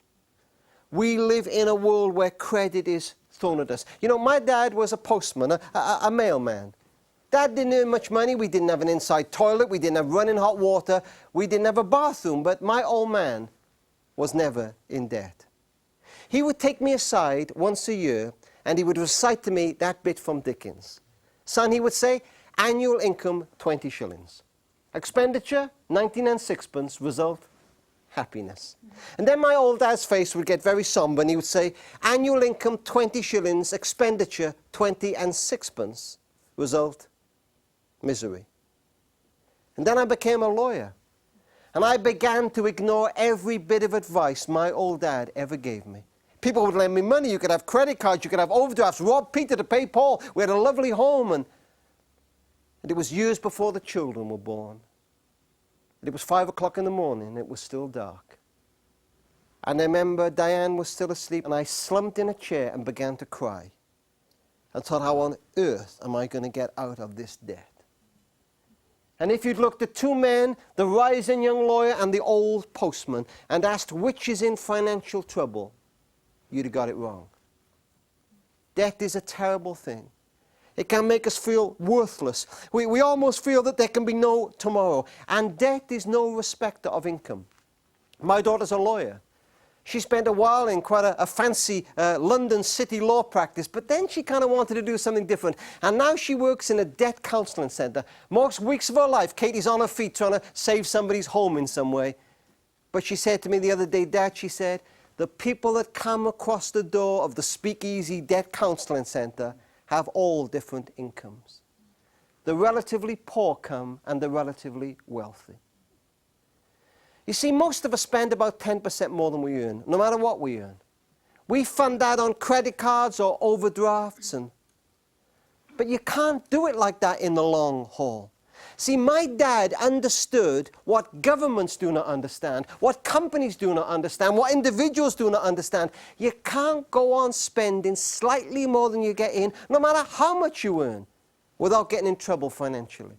We live in a world where credit is thrown at us. You know, my dad was a postman, a mailman. Dad didn't earn much money. We didn't have an inside toilet. We didn't have running hot water. We didn't have a bathroom. But my old man was never in debt. He would take me aside once a year and he would recite to me that bit from Dickens. Son, he would say, annual income, 20 shillings. Expenditure, 19 and sixpence. Result, happiness. And then my old dad's face would get very somber and he would say, annual income 20 shillings, expenditure 20 and sixpence. Result, misery. And then I became a lawyer and I began to ignore every bit of advice my old dad ever gave me. People would lend me money, you could have credit cards, you could have overdrafts, rob Peter to pay Paul. We had a lovely home and it was years before the children were born. It was 5 o'clock in the morning, it was still dark. And I remember Diane was still asleep and I slumped in a chair and began to cry. And thought, how on earth am I going to get out of this debt? And if you'd looked at two men, the rising young lawyer and the old postman, and asked which is in financial trouble, you'd have got it wrong. Debt is a terrible thing. It can make us feel worthless. We almost feel that there can be no tomorrow. And debt is no respecter of income. My daughter's a lawyer. She spent a while in quite a fancy London city law practice, but then she kind of wanted to do something different. And now she works in a debt counseling centre. Most weeks of her life, Katie's on her feet trying to save somebody's home in some way. But she said to me the other day, Dad, she said, the people that come across the door of the Speakeasy Debt Counseling Centre have all different incomes. The relatively poor come and the relatively wealthy. You see, most of us spend about 10% more than we earn, no matter what we earn. We fund that on credit cards or overdrafts, but you can't do it like that in the long haul. See, my dad understood what governments do not understand, what companies do not understand, what individuals do not understand. You can't go on spending slightly more than you get in, no matter how much you earn, without getting in trouble financially.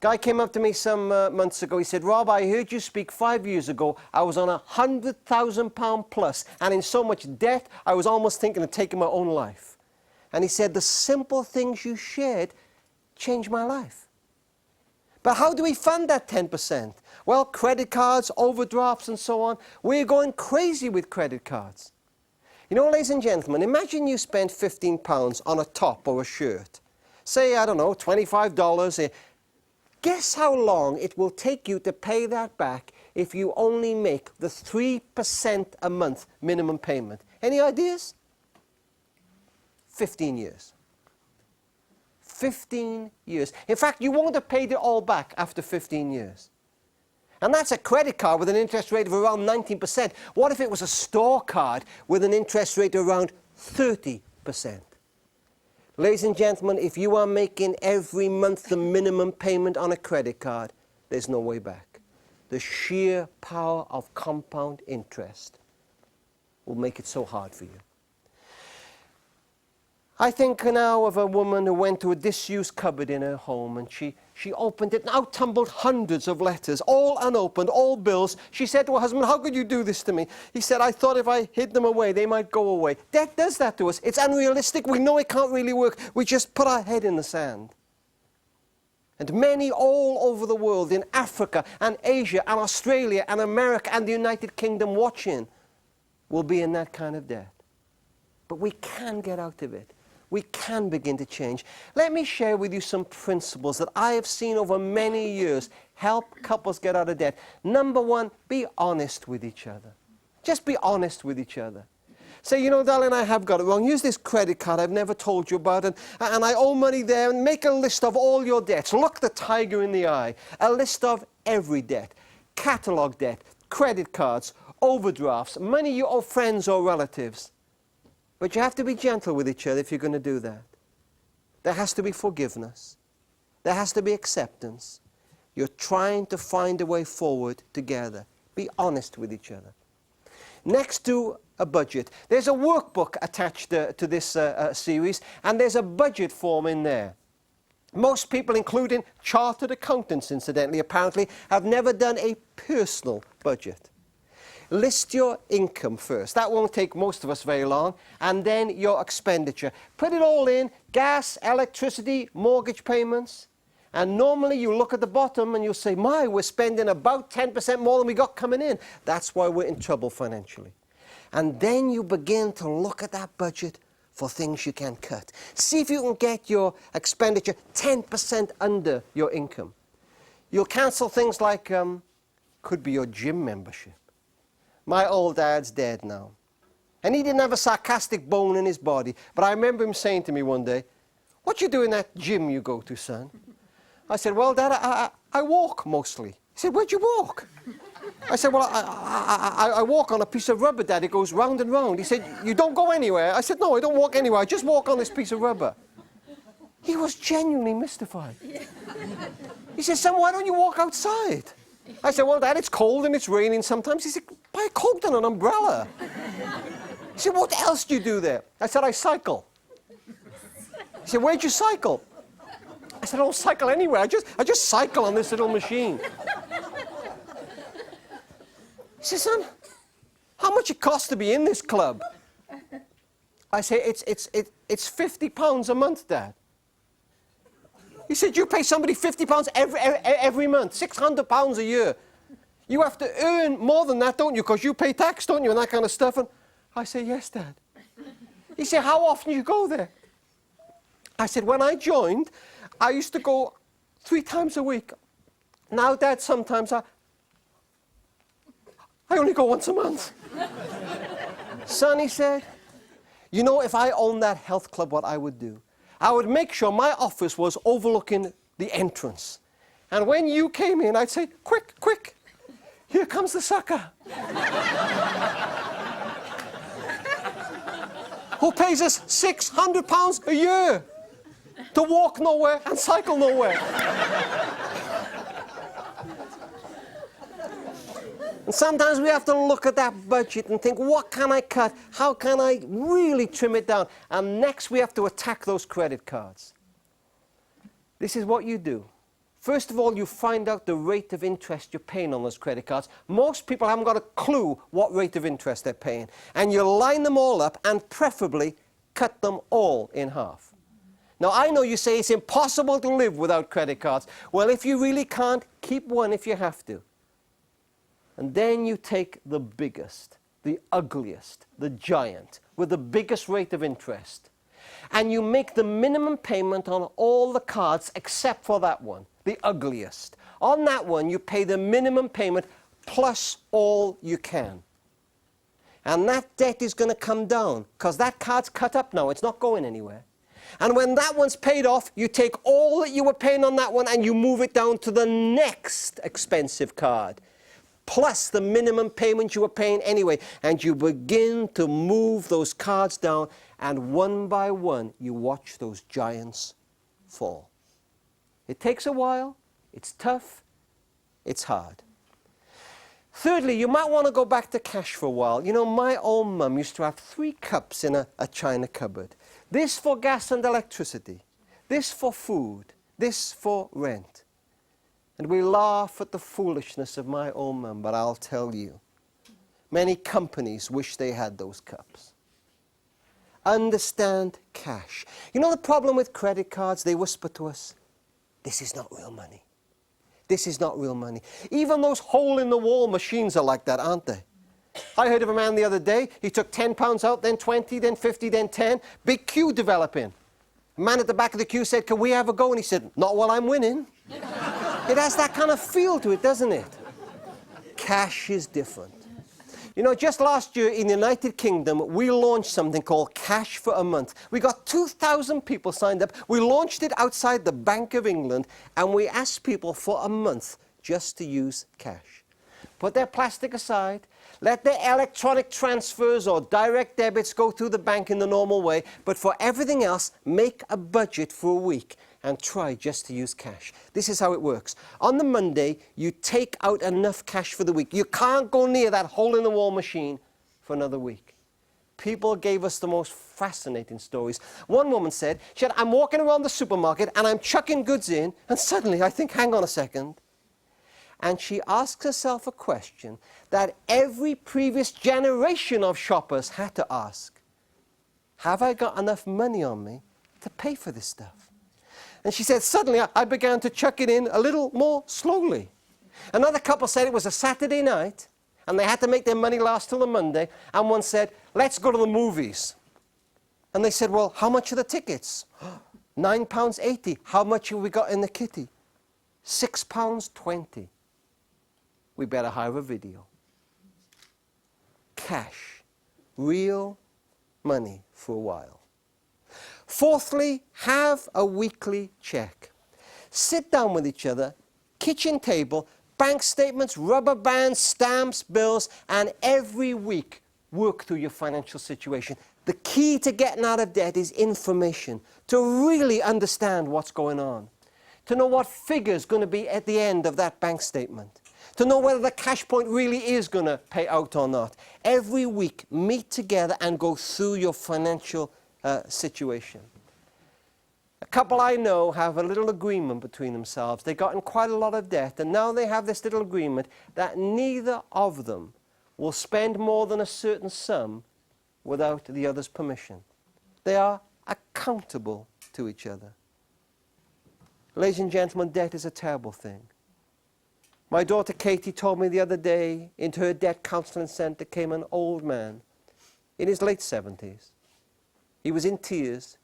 Guy came up to me some months ago. He said, Rob, I heard you speak 5 years ago. I was on £100,000 plus, and in so much debt, I was almost thinking of taking my own life. And he said, the simple things you shared changed my life. But how do we fund that 10%? Well, credit cards, overdrafts, and so on. We're going crazy with credit cards. You know, ladies and gentlemen, imagine you spend £15 on a top or a shirt. Say, I don't know, $25. Guess how long it will take you to pay that back if you only make the 3% a month minimum payment? Any ideas? 15 years. 15 years. In fact, you won't have paid it all back after 15 years. And that's a credit card with an interest rate of around 19%. What if it was a store card with an interest rate of around 30%? Ladies and gentlemen, if you are making every month the minimum payment on a credit card, there's no way back. The sheer power of compound interest will make it so hard for you. I think now of a woman who went to a disused cupboard in her home and she opened it and out tumbled hundreds of letters, all unopened, all bills. She said to her husband, how could you do this to me? He said, I thought if I hid them away, they might go away. Debt does that to us. It's unrealistic. We know it can't really work. We just put our head in the sand. And many all over the world, in Africa and Asia and Australia and America and the United Kingdom watching, will be in that kind of debt. But we can get out of it. We can begin to change. Let me share with you some principles that I have seen over many years help couples get out of debt. Number one, be honest with each other. Just be honest with each other. Say, you know, darling, I have got it wrong. Here's this credit card I've never told you about, and I owe money there. And make a list of all your debts. Look the tiger in the eye. A list of every debt. Catalog debt, credit cards, overdrafts, money you owe friends or relatives. But you have to be gentle with each other if you're going to do that. There has to be forgiveness. There has to be acceptance. You're trying to find a way forward together. Be honest with each other. Next to a budget, there's a workbook attached to this series, and there's a budget form in there. Most people, including chartered accountants, incidentally, apparently, have never done a personal budget. List your income first. That won't take most of us very long. And then your expenditure. Put it all in: gas, electricity, mortgage payments. And normally you look at the bottom and you'll say, my, we're spending about 10% more than we got coming in. That's why we're in trouble financially. And then you begin to look at that budget for things you can cut. See if you can get your expenditure 10% under your income. You'll cancel things like, could be your gym membership. My old dad's dead now. And he didn't have a sarcastic bone in his body. But I remember him saying to me one day, what you do in that gym you go to, son? I said, well, Dad, I walk mostly. He said, where'd you walk? I said, well, I walk on a piece of rubber, Dad. It goes round and round. He said, you don't go anywhere? I said, no, I don't walk anywhere. I just walk on this piece of rubber. He was genuinely mystified. He said, son, why don't you walk outside? I said, well, Dad, it's cold and it's raining sometimes. He said, buy a coat and an umbrella. He said, what else do you do there? I said, I cycle. He said, where'd you cycle? I said, I don't cycle anywhere. I just cycle on this little machine. He said, son, how much it costs to be in this club? I say, it's £50 a month, Dad. He said, you pay somebody £50 every month, £600 a year. You have to earn more than that, don't you? Because you pay tax, don't you, and that kind of stuff. And I say, yes, Dad. He said, how often do you go there? I said, when I joined, I used to go 3 times a week. Now, Dad, sometimes I only go once a month. Son, he said, you know, if I owned that health club, what I would do? I would make sure my office was overlooking the entrance. And when you came in, I'd say, quick, quick, here comes the sucker. Who pays us £600 a year to walk nowhere and cycle nowhere. And sometimes we have to look at that budget and think, what can I cut? How can I really trim it down? And next we have to attack those credit cards. This is what you do. First of all, you find out the rate of interest you're paying on those credit cards. Most people haven't got a clue what rate of interest they're paying. And you line them all up and preferably cut them all in half. Now, I know you say it's impossible to live without credit cards. Well, if you really can't, keep one if you have to. And then you take the biggest, the ugliest, the giant, with the biggest rate of interest. And you make the minimum payment on all the cards except for that one, the ugliest. On that one, you pay the minimum payment plus all you can. And that debt is going to come down because that card's cut up now. It's not going anywhere. And when that one's paid off, you take all that you were paying on that one and you move it down to the next expensive card, plus the minimum payment you were paying anyway. And you begin to move those cards down, and one by one, you watch those giants fall. It takes a while, it's tough, it's hard. Thirdly, you might want to go back to cash for a while. You know, my old mum used to have 3 cups in a china cupboard. This for gas and electricity, this for food, this for rent. And we laugh at the foolishness of my old mum, but I'll tell you, many companies wish they had those cups. Understand cash. You know the problem with credit cards? They whisper to us, this is not real money. This is not real money. Even those hole-in-the-wall machines are like that, aren't they? I heard of a man the other day, he took £10 out, then 20, then 50, then 10. Big queue developing. A man at the back of the queue said, can we have a go? And he said, not while I'm winning. It has that kind of feel to it, doesn't it? Cash is different. You know, just last year in the United Kingdom, we launched something called Cash for a Month. We got 2,000 people signed up. We launched it outside the Bank of England, and we asked people for a month just to use cash. Put their plastic aside, let their electronic transfers or direct debits go through the bank in the normal way, but for everything else, make a budget for a week and try just to use cash. This is how it works. On the Monday, you take out enough cash for the week. You can't go near that hole-in-the-wall machine for another week. People gave us the most fascinating stories. One woman said, I'm walking around the supermarket and I'm chucking goods in, and suddenly I think, hang on a second. And she asks herself a question that every previous generation of shoppers had to ask. Have I got enough money on me to pay for this stuff? And she said, suddenly I began to chuck it in a little more slowly. Another couple said it was a Saturday night, and they had to make their money last till the Monday. And one said, let's go to the movies. And they said, well, how much are the tickets? £9.80. How much have we got in the kitty? £6.20. We better hire a video. Cash. Real money for a while. Fourthly, have a weekly check. Sit down with each other, kitchen table, bank statements, rubber bands, stamps, bills, and every week work through your financial situation. The key to getting out of debt is information, to really understand what's going on, to know what figure is going to be at the end of that bank statement, to know whether the cash point really is going to pay out or not. Every week, meet together and go through your financial situation. A couple I know have a little agreement between themselves. They got in quite a lot of debt, and now they have this little agreement that neither of them will spend more than a certain sum without the other's permission. They are accountable to each other. Ladies and gentlemen, debt is a terrible thing. My daughter Katie told me the other day, into her debt counseling centre came an old man in his late 70s. He was in tears.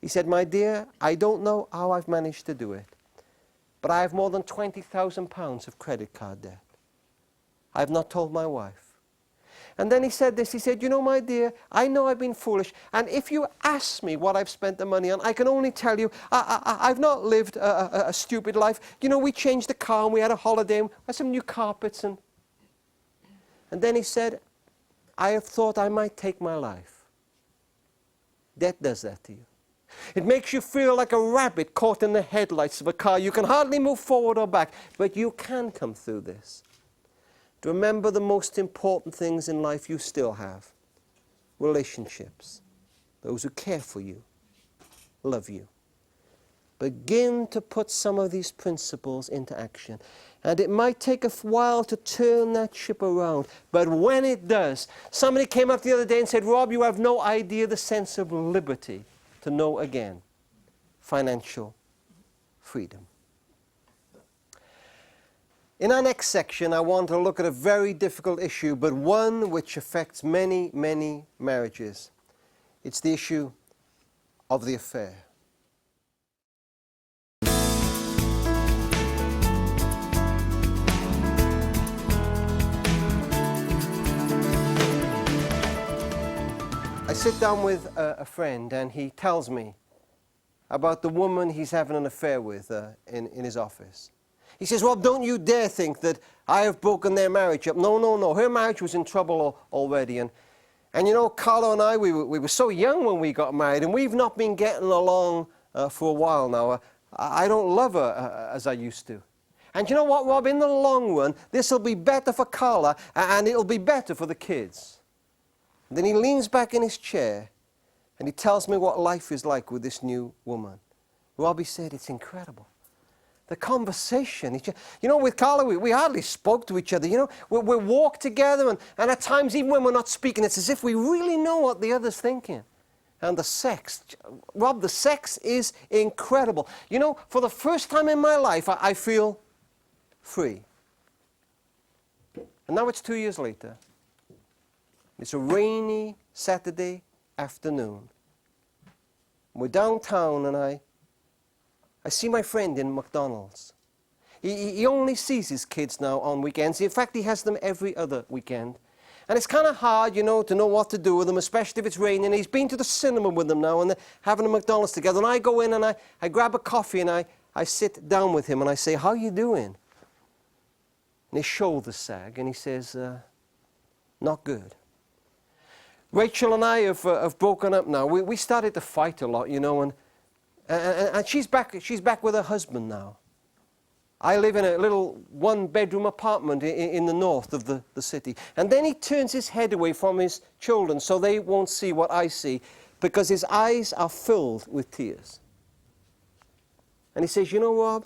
He said, my dear, I don't know how I've managed to do it, but I have more than £20,000 of credit card debt. I have not told my wife. And then he said this, he said, you know, my dear, I know I've been foolish, and if you ask me what I've spent the money on, I can only tell you, I've not lived a stupid life. You know, we changed the car and we had a holiday and we had some new carpets. And then he said, I have thought I might take my life. Debt does that to you. It makes you feel like a rabbit caught in the headlights of a car. You can hardly move forward or back, but you can come through this. To remember the most important things in life you still have. Relationships. Those who care for you, love you. Begin to put some of these principles into action. And it might take a while to turn that ship around. But when it does, somebody came up the other day and said, Rob, you have no idea the sense of liberty to know again. Financial freedom. In our next section, I want to look at a very difficult issue, but one which affects many, many marriages. It's the issue of the affair. I sit down with a friend and he tells me about the woman he's having an affair with in his office. He says, Rob, don't you dare think that I have broken their marriage up. No, no, no. Her marriage was in trouble already. And you know, Carlo and I, we were so young when we got married, and we've not been getting along for a while now. I don't love her as I used to. And you know what, Rob? In the long run, this will be better for Carla, and it'll be better for the kids. And then he leans back in his chair, and he tells me what life is like with this new woman. Robbie said, it's incredible. The conversation, you know, with Carla, we hardly spoke to each other. You know, we walk together, and at times, even when we're not speaking, it's as if we really know what the other's thinking. And the sex, Rob, the sex is incredible. You know, for the first time in my life, I feel free. And now it's 2 years later. It's a rainy Saturday afternoon. We're downtown and I see my friend in McDonald's. He only sees his kids now on weekends. In fact, he has them every other weekend. And it's kind of hard, you know, to know what to do with them, especially if it's raining. He's been to the cinema with them now and they're having a McDonald's together. And I go in and I grab a coffee and I sit down with him and I say, "How you doing?" And his shoulders sag and he says, "Not good." Rachel and I have broken up now. We started to fight a lot, you know, and she's back with her husband now. I live in a little one-bedroom apartment in the north of the city. And then he turns his head away from his children so they won't see what I see because his eyes are filled with tears. And he says, "You know, Rob,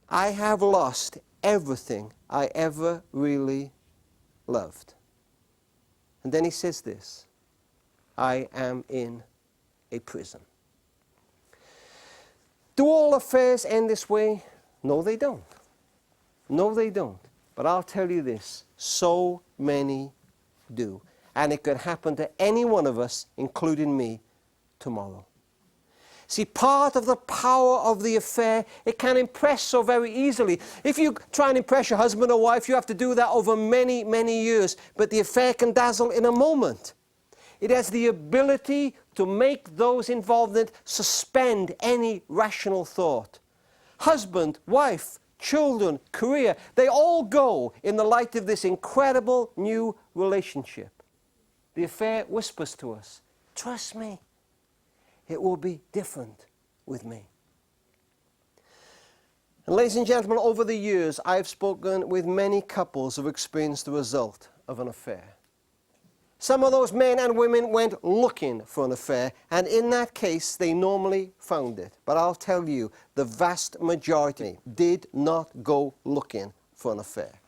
I have lost everything I ever really loved." And then he says this, "I am in a prison." Do all affairs end this way? No, they don't. No, they don't. But I'll tell you this, so many do. And it could happen to any one of us, including me, tomorrow. See, part of the power of the affair, it can impress so very easily. If you try and impress your husband or wife, you have to do that over many, many years. But the affair can dazzle in a moment. It has the ability to make those involved in it suspend any rational thought. Husband, wife, children, career, they all go in the light of this incredible new relationship. The affair whispers to us, "Trust me, it will be different with me." And ladies and gentlemen, over the years, I've spoken with many couples who have experienced the result of an affair. Some of those men and women went looking for an affair, and in that case, they normally found it. But I'll tell you, the vast majority did not go looking for an affair.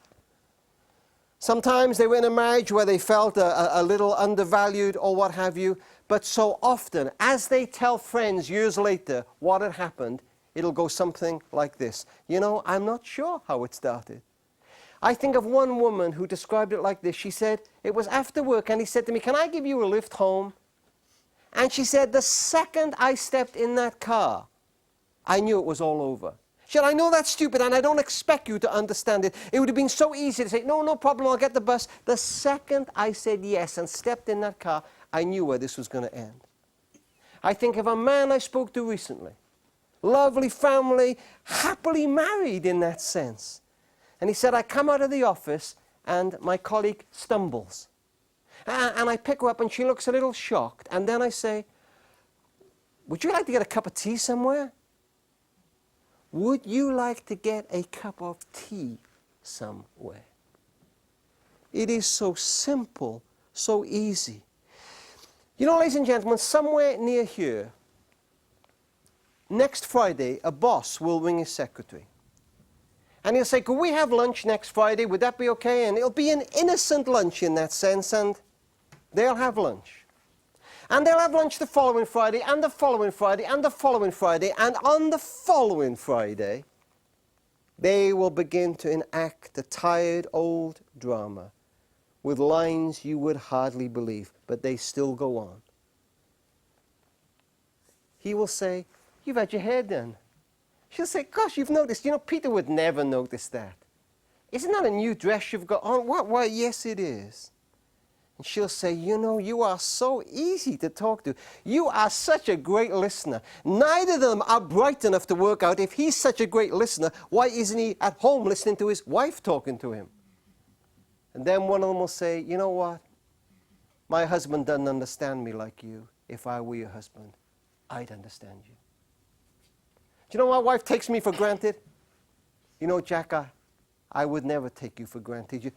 Sometimes they were in a marriage where they felt a little undervalued or what have you, but so often, as they tell friends years later what had happened, it'll go something like this. "You know, I'm not sure how it started. I think of one woman who described it like this. She said, it was after work and he said to me, 'Can I give you a lift home?' And she said, the second I stepped in that car, I knew it was all over. She said, I know that's stupid and I don't expect you to understand it. It would have been so easy to say, no problem, I'll get the bus. The second I said yes and stepped in that car, I knew where this was going to end. I think of a man I spoke to recently. Lovely family, happily married in that sense. And he said, I come out of the office and my colleague stumbles. And I pick her up and she looks a little shocked. And then I say, would you like to get a cup of tea somewhere? Would you like to get a cup of tea somewhere? It is so simple, so easy. You know, ladies and gentlemen, somewhere near here, next Friday, a boss will ring his secretary. And he'll say, could we have lunch next Friday? Would that be okay? And it'll be an innocent lunch in that sense, and they'll have lunch. And they'll have lunch the following Friday, and the following Friday, and the following Friday, and on the following Friday, they will begin to enact a tired old drama with lines you would hardly believe, but they still go on. He will say, you've had your hair done. She'll say, gosh, you've noticed. You know, Peter would never notice that. Isn't that a new dress you've got on? What? Why, yes, it is. And she'll say, you know, you are so easy to talk to. You are such a great listener. Neither of them are bright enough to work out if he's such a great listener, why isn't he at home listening to his wife talking to him? And then one of them will say, you know what? My husband doesn't understand me like you. If I were your husband, I'd understand you. Do you know my wife takes me for granted? You know, Jack, I would never take you for granted.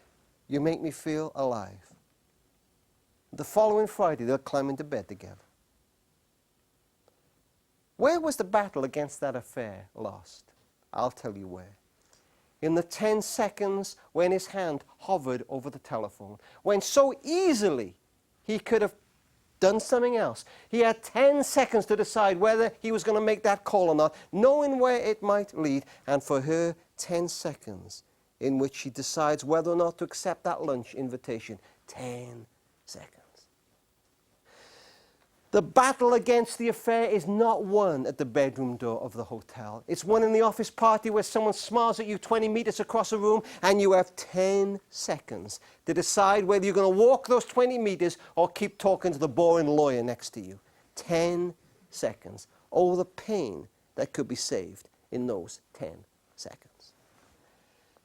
You make me feel alive. The following Friday, they'll climb into bed together. Where was the battle against that affair lost? I'll tell you where. In the 10 seconds when his hand hovered over the telephone, when so easily he could have done something else. He had 10 seconds to decide whether he was going to make that call or not, knowing where it might lead. And for her, 10 seconds in which she decides whether or not to accept that lunch invitation. 10 seconds. The battle against the affair is not won at the bedroom door of the hotel. It's won in the office party where someone smiles at you 20 meters across a room and you have 10 seconds to decide whether you're going to walk those 20 meters or keep talking to the boring lawyer next to you. 10 seconds. Oh, the pain that could be saved in those 10 seconds.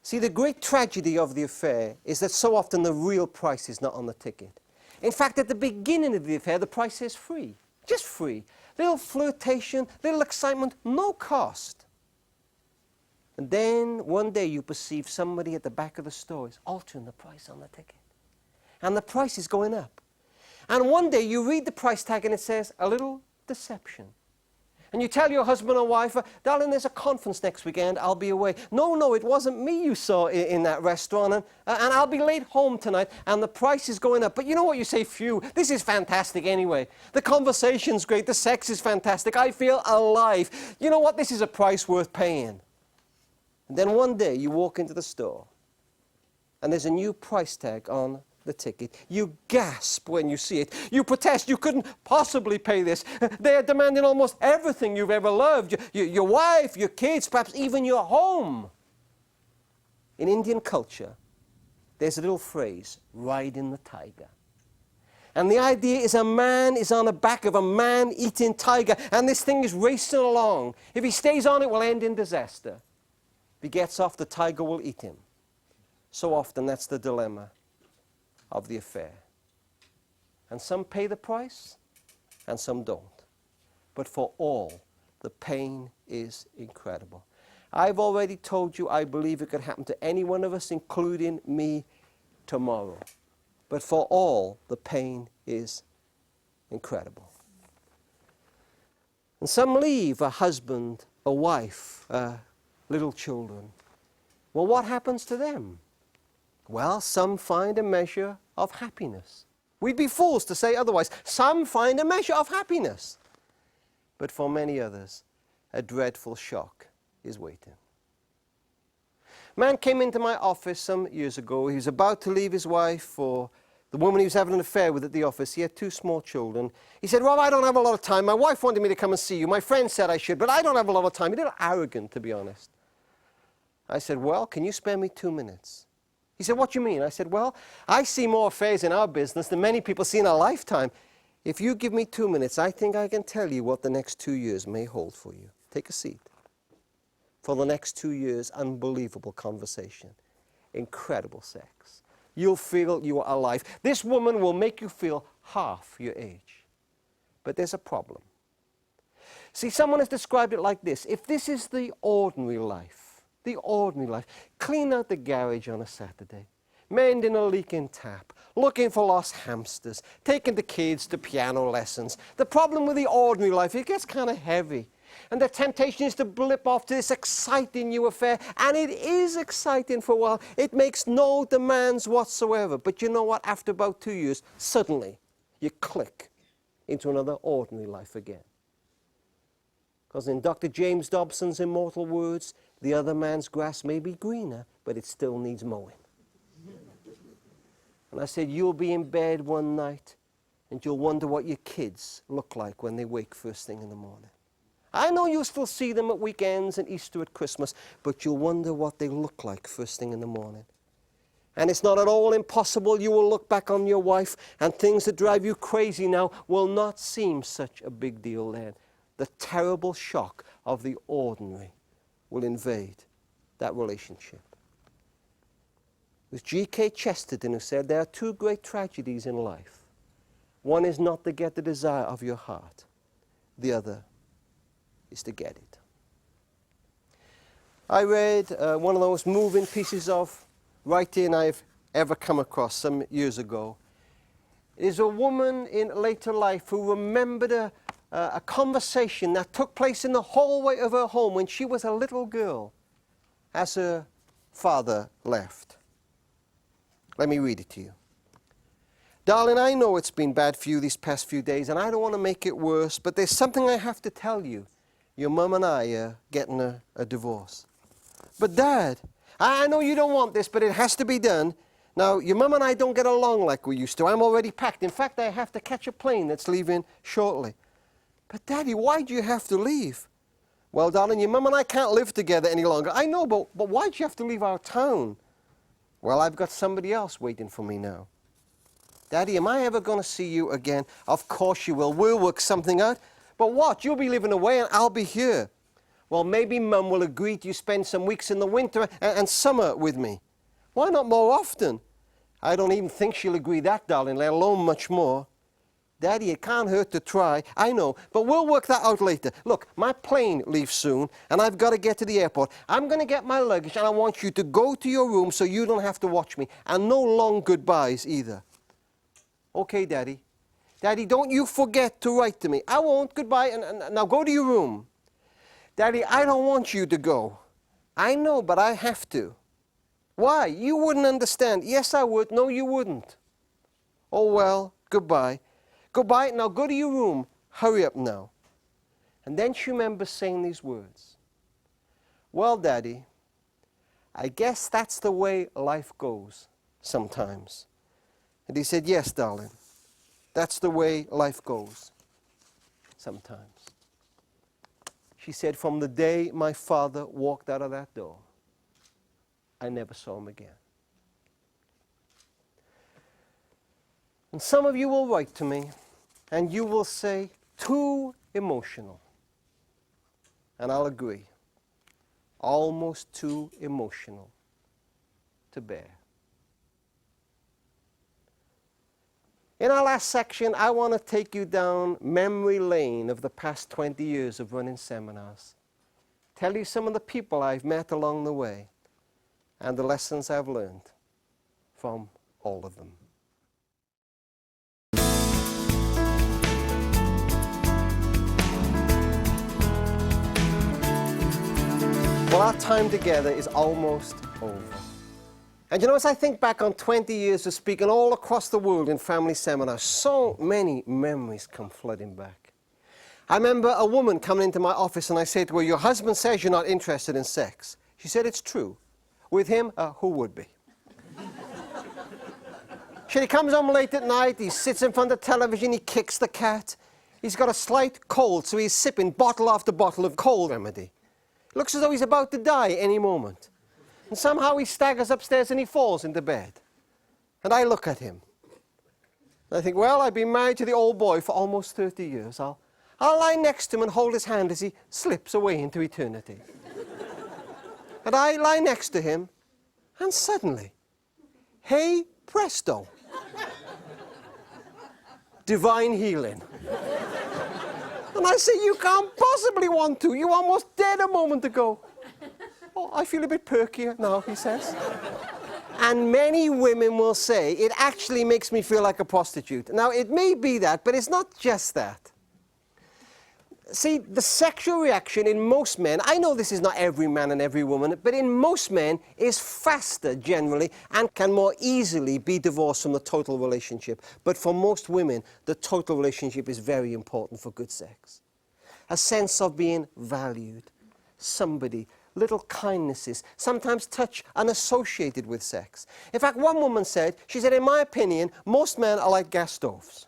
See, the great tragedy of the affair is that so often the real price is not on the ticket. In fact, at the beginning of the affair, the price is free. Just free. Little flirtation, little excitement, no cost. And then one day you perceive somebody at the back of the store is altering the price on the ticket. And the price is going up. And one day you read the price tag and it says, a little deception. And you tell your husband or wife, darling, there's a conference next weekend, I'll be away. No, it wasn't me you saw in that restaurant, and I'll be late home tonight, and the price is going up. But you know what? You say, phew, this is fantastic anyway. The conversation's great, the sex is fantastic, I feel alive. You know what? This is a price worth paying. And then one day you walk into the store, and there's a new price tag on the ticket. You gasp when you see it. You protest. You couldn't possibly pay this. They are demanding almost everything you've ever loved. Your wife, your kids, perhaps even your home. In Indian culture, there's a little phrase, riding the tiger. And the idea is a man is on the back of a man-eating tiger, and this thing is racing along. If he stays on, it will end in disaster. If he gets off, the tiger will eat him. So often, that's the dilemma of the affair. And some pay the price, and some don't. But for all, the pain is incredible. I've already told you I believe it could happen to any one of us, including me, tomorrow. But for all, the pain is incredible. And some leave a husband, a wife, little children. Well, what happens to them? Well, some find a measure of happiness. We'd be fools to say otherwise. Some find a measure of happiness. But for many others, a dreadful shock is waiting. A man came into my office some years ago. He was about to leave his wife or the woman he was having an affair with at the office. He had 2 small children. He said, Rob, I don't have a lot of time. My wife wanted me to come and see you. My friend said I should, but I don't have a lot of time. A little arrogant, to be honest. I said, well, can you spare me 2 minutes? He said, what do you mean? I said, well, I see more affairs in our business than many people see in a lifetime. If you give me 2 minutes, I think I can tell you what the next 2 years may hold for you. Take a seat. For the next 2 years, unbelievable conversation. Incredible sex. You'll feel you are alive. This woman will make you feel half your age. But there's a problem. See, someone has described it like this. If this is the ordinary life, clean out the garage on a Saturday, mending a leaking tap, looking for lost hamsters, taking the kids to piano lessons. The problem with the ordinary life, it gets kind of heavy. And the temptation is to blip off to this exciting new affair. And it is exciting for a while. It makes no demands whatsoever. But you know what? After about 2 years, suddenly you click into another ordinary life again. Because in Dr. James Dobson's immortal words, the other man's grass may be greener, but it still needs mowing. And I said, you'll be in bed one night, and you'll wonder what your kids look like when they wake first thing in the morning. I know you'll still see them at weekends and Easter at Christmas, but you'll wonder what they look like first thing in the morning. And it's not at all impossible you will look back on your wife, and things that drive you crazy now will not seem such a big deal then. The terrible shock of the ordinary will invade that relationship. It was G.K. Chesterton who said there are 2 great tragedies in life. One is not to get the desire of your heart. The other is to get it. I read one of the most moving pieces of writing I've ever come across some years ago. It is a woman in later life who remembered a conversation that took place in the hallway of her home when she was a little girl as her father left. Let me read it to you. Darling, I know it's been bad for you these past few days, and I don't want to make it worse, but there's something I have to tell you. Your mum and I are getting a divorce. But Dad, I know you don't want this, but it has to be done. Now, your mum and I don't get along like we used to. I'm already packed. In fact, I have to catch a plane that's leaving shortly. But Daddy, why do you have to leave? Well, darling, your mum and I can't live together any longer. I know, but why do you have to leave our town? Well, I've got somebody else waiting for me now. Daddy, am I ever going to see you again? Of course you will. We'll work something out. But what? You'll be living away and I'll be here. Well, maybe Mum will agree to you spend some weeks in the winter and summer with me. Why not more often? I don't even think she'll agree that, darling, let alone much more. Daddy, it can't hurt to try. I know, but we'll work that out later. Look, my plane leaves soon, and I've got to get to the airport. I'm going to get my luggage, and I want you to go to your room so you don't have to watch me. And no long goodbyes either. Okay, Daddy. Daddy, don't you forget to write to me. I won't. Goodbye. And now go to your room. Daddy, I don't want you to go. I know, but I have to. Why? You wouldn't understand. Yes, I would. No, you wouldn't. Oh, well, goodbye. Goodbye. Now go to your room. Hurry up now. And then she remembers saying these words. Well, Daddy, I guess that's the way life goes sometimes. And he said, yes, darling, that's the way life goes sometimes. She said, from the day my father walked out of that door, I never saw him again. And some of you will write to me, and you will say, too emotional. And I'll agree, almost too emotional to bear. In our last section, I want to take you down memory lane of the past 20 years of running seminars. Tell you some of the people I've met along the way and the lessons I've learned from all of them. Well, our time together is almost over. And you know, as I think back on 20 years of speaking all across the world in family seminars, so many memories come flooding back. I remember a woman coming into my office and I said to her, your husband says you're not interested in sex. She said, it's true. With him, who would be? She said, he comes home late at night, he sits in front of the television, he kicks the cat. He's got a slight cold, so he's sipping bottle after bottle of cold remedy. Looks as though he's about to die any moment. And somehow he staggers upstairs and he falls into bed. And I look at him. And I think, well, I've been married to the old boy for almost 30 years. I'll lie next to him and hold his hand as he slips away into eternity. And I lie next to him, and suddenly, hey presto, divine healing. And I say, you can't possibly want to. You almost dead a moment ago. Oh, I feel a bit perkier now, he says. And many women will say, it actually makes me feel like a prostitute. Now, it may be that, but it's not just that. See, the sexual reaction in most men, I know this is not every man and every woman, but in most men is faster generally and can more easily be divorced from the total relationship. But for most women, the total relationship is very important for good sex. A sense of being valued, somebody, little kindnesses, sometimes touch unassociated with sex. In fact, one woman said, she said, in my opinion, most men are like gas stoves.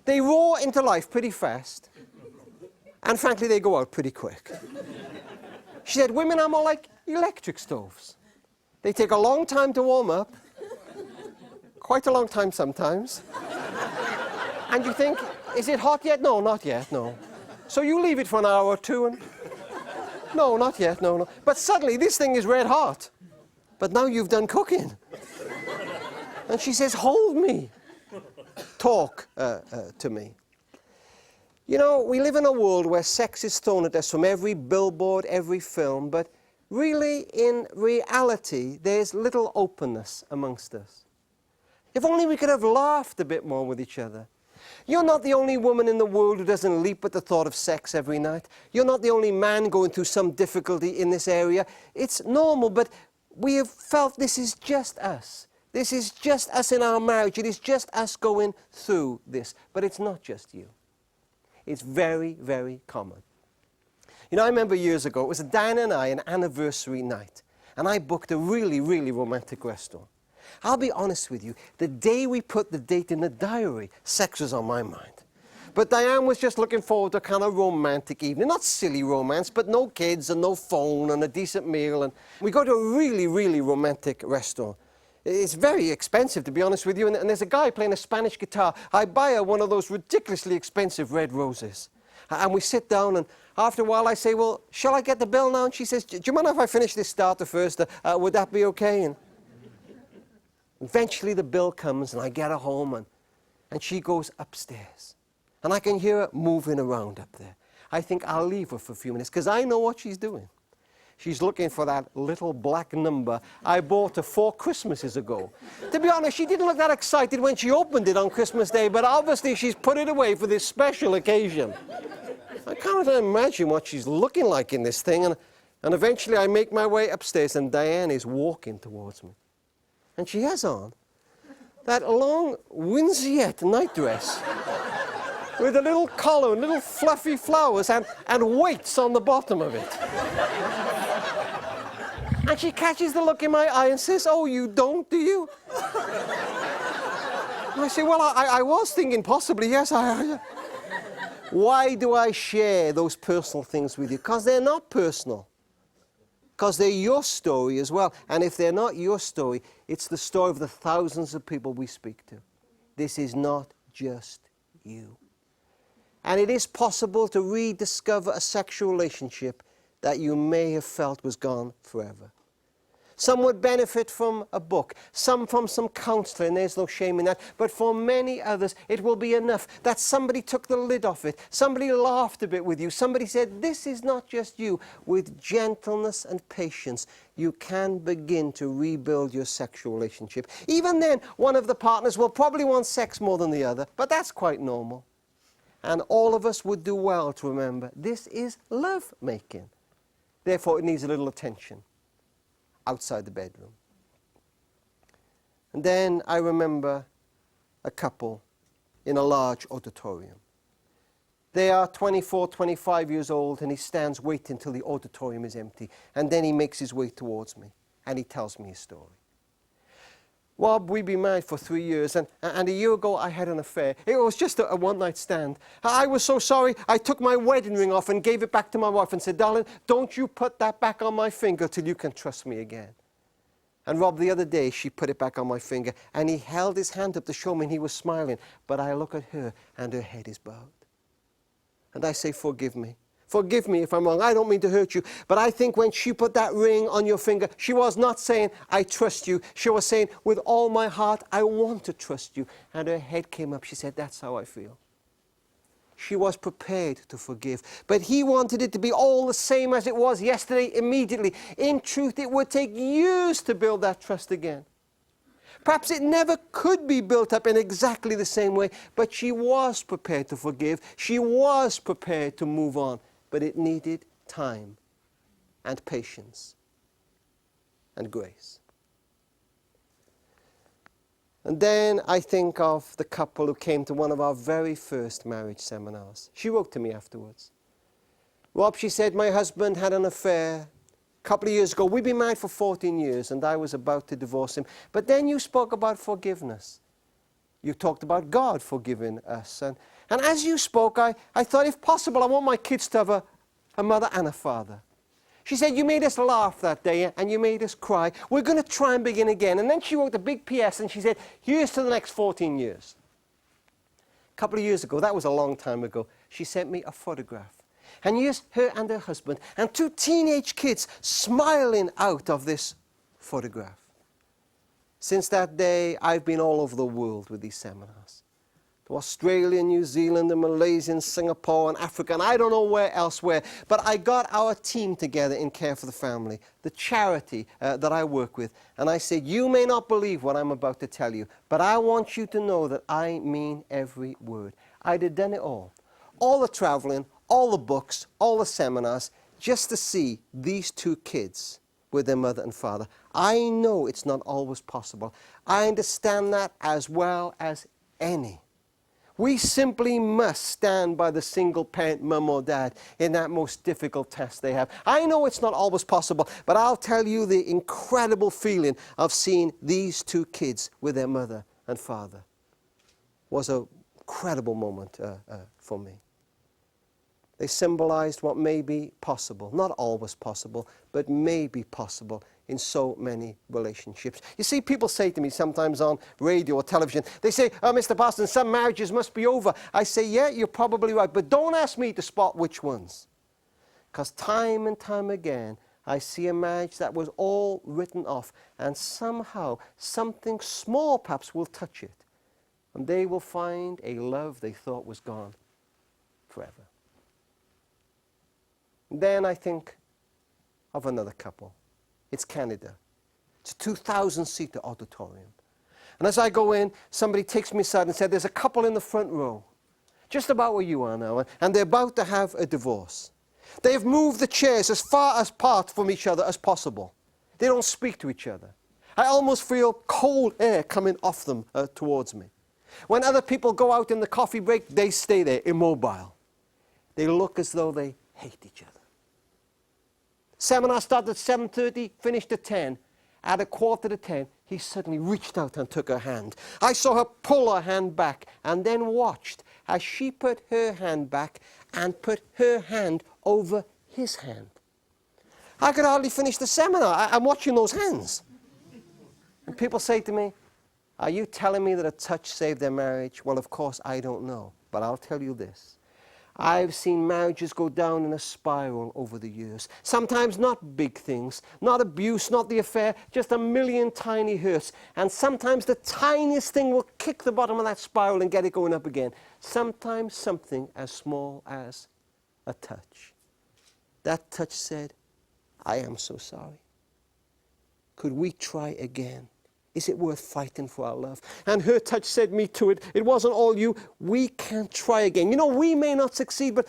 They roar into life pretty fast, and frankly, they go out pretty quick. She said, women are more like electric stoves. They take a long time to warm up, quite a long time sometimes. And you think, is it hot yet? No, not yet, no. So you leave it for an hour or two and, no, not yet, no. But suddenly this thing is red hot. But now you've done cooking. And she says, hold me. Talk to me. You know, we live in a world where sex is thrown at us from every billboard, every film, but really, in reality, there's little openness amongst us. If only we could have laughed a bit more with each other. You're not the only woman in the world who doesn't leap at the thought of sex every night. You're not the only man going through some difficulty in this area. It's normal, but we have felt this is just us. This is just us in our marriage. It is just us going through this. But it's not just you. It's very, very common. You know, I remember years ago, it was Diane and I, an anniversary night. And I booked a really, really romantic restaurant. I'll be honest with you, the day we put the date in the diary, sex was on my mind. But Diane was just looking forward to a kind of romantic evening. Not silly romance, but no kids and no phone and a decent meal. And we go to a really, really romantic restaurant. It's very expensive, to be honest with you. And there's a guy playing a Spanish guitar. I buy her one of those ridiculously expensive red roses. And we sit down, and after a while I say, well, shall I get the bill now? And she says, do you mind if I finish this starter first? Would that be okay? And eventually the bill comes, and I get her home, and she goes upstairs. And I can hear her moving around up there. I think I'll leave her for a few minutes, because I know what she's doing. She's looking for that little black number I bought her 4 Christmases ago. To be honest, she didn't look that excited when she opened it on Christmas Day, but obviously she's put it away for this special occasion. I can't imagine what she's looking like in this thing, and eventually I make my way upstairs, and Diane is walking towards me. And she has on that long winsette nightdress with a little collar and little fluffy flowers and weights on the bottom of it. And she catches the look in my eye and says, oh, you don't, do you? And I say, well, I was thinking possibly, yes. Why do I share those personal things with you? Because they're not personal. Because they're your story as well. And if they're not your story, it's the story of the thousands of people we speak to. This is not just you. And it is possible to rediscover a sexual relationship that you may have felt was gone forever. Some would benefit from a book, some from some counselling, and there's no shame in that. But for many others, it will be enough that somebody took the lid off it, somebody laughed a bit with you, somebody said, this is not just you. With gentleness and patience, you can begin to rebuild your sexual relationship. Even then, one of the partners will probably want sex more than the other, but that's quite normal. And all of us would do well to remember, this is love making. Therefore, it needs a little attention outside the bedroom. And then I remember a couple in a large auditorium. They are 24, 25 years old, and he stands waiting till the auditorium is empty. And then he makes his way towards me, and he tells me his story. Rob, we've been married for 3 years, and a year ago I had an affair. It was just a one-night stand. I was so sorry, I took my wedding ring off and gave it back to my wife and said, darling, don't you put that back on my finger till you can trust me again. And Rob, the other day, she put it back on my finger, and he held his hand up to show me, and he was smiling. But I look at her, and her head is bowed. And I say, forgive me. Forgive me if I'm wrong. I don't mean to hurt you. But I think when she put that ring on your finger, she was not saying, I trust you. She was saying, with all my heart, I want to trust you. And her head came up. She said, that's how I feel. She was prepared to forgive. But he wanted it to be all the same as it was yesterday, immediately. In truth, it would take years to build that trust again. Perhaps it never could be built up in exactly the same way, but she was prepared to forgive. She was prepared to move on. But it needed time and patience and grace. And then I think of the couple who came to one of our very first marriage seminars. She wrote to me afterwards. Rob, she said, my husband had an affair a couple of years ago. We've been married for 14 years, and I was about to divorce him. But then you spoke about forgiveness. You talked about God forgiving us. And as you spoke, I thought, if possible, I want my kids to have a mother and a father. She said, you made us laugh that day, and you made us cry. We're going to try and begin again. And then she wrote a big PS, and she said, here's to the next 14 years. A couple of years ago, that was a long time ago, she sent me a photograph. And here's her and her husband, and 2 teenage kids smiling out of this photograph. Since that day, I've been all over the world with these seminars. To Australia, New Zealand, and Malaysia, and Singapore, and Africa, and I don't know where elsewhere. But I got our team together in Care for the Family, the charity that I work with. And I said, you may not believe what I'm about to tell you, but I want you to know that I mean every word. I'd have done it all. All the traveling, all the books, all the seminars, just to see these 2 kids with their mother and father. I know it's not always possible. I understand that as well as any. We simply must stand by the single parent mum or dad in that most difficult task they have. I know it's not always possible, but I'll tell you the incredible feeling of seeing these two kids with their mother and father was an incredible moment for me. They symbolized what may be possible, not always possible, but may be possible in so many relationships. You see, people say to me sometimes on radio or television, they say, "Oh, Mr. Parsons, some marriages must be over." I say, yeah, you're probably right, but don't ask me to spot which ones. Because time and time again, I see a marriage that was all written off, and somehow something small perhaps will touch it, and they will find a love they thought was gone forever. Then I think of another couple. It's Canada. It's a 2,000-seater auditorium. And as I go in, somebody takes me aside and said, "There's a couple in the front row, just about where you are now, and they're about to have a divorce. They have moved the chairs as far apart from each other as possible. They don't speak to each other. I almost feel cold air coming off them towards me. When other people go out in the coffee break, they stay there, immobile. They look as though they hate each other. Seminar started at 7:30, finished at 10. At 9:45, he suddenly reached out and took her hand. I saw her pull her hand back and then watched as she put her hand back and put her hand over his hand. I could hardly finish the seminar. I'm watching those hands. And people say to me, "Are you telling me that a touch saved their marriage?" Well, of course, I don't know. But I'll tell you this. I've seen marriages go down in a spiral over the years. Sometimes not big things, not abuse, not the affair, just a million tiny hurts. And sometimes the tiniest thing will kick the bottom of that spiral and get it going up again. Sometimes something as small as a touch. That touch said, "I am so sorry. Could we try again? Is it worth fighting for our love?" And her touch said, "Me too. It wasn't all you. We can try again. You know, we may not succeed, but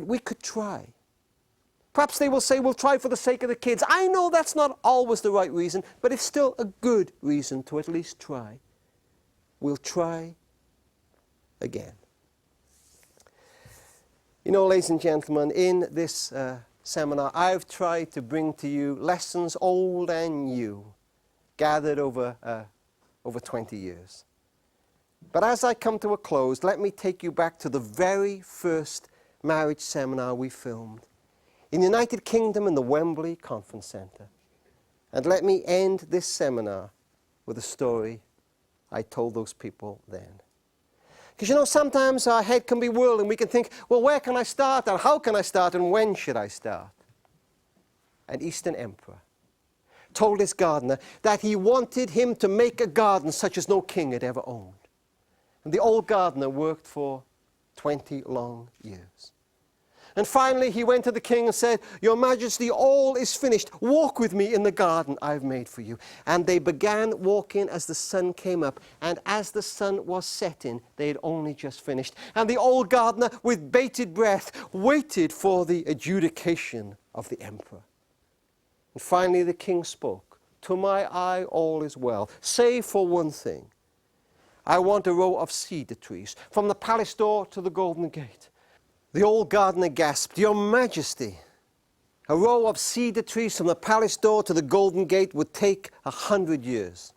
we could try." Perhaps they will say, "We'll try for the sake of the kids." I know that's not always the right reason, but it's still a good reason to at least try. We'll try again. You know, ladies and gentlemen, in this seminar, I've tried to bring to you lessons old and new, gathered over 20 years. But as I come to a close, let me take you back to the very first marriage seminar we filmed in the United Kingdom in the Wembley Conference Centre. And let me end this seminar with a story I told those people then. Because you know, sometimes our head can be whirling. We can think, well, where can I start? And how can I start? And when should I start? An Eastern emperor told his gardener that he wanted him to make a garden such as no king had ever owned. And the old gardener worked for 20 long years. And finally he went to the king and said, "Your Majesty, all is finished. Walk with me in the garden I've made for you." And they began walking as the sun came up. And as the sun was setting, they had only just finished. And the old gardener, with bated breath, waited for the adjudication of the emperor. And finally the king spoke. "To my eye all is well, save for one thing. I want a row of cedar trees from the palace door to the Golden Gate." The old gardener gasped, "Your Majesty, a row of cedar trees from the palace door to the Golden Gate would take 100 years.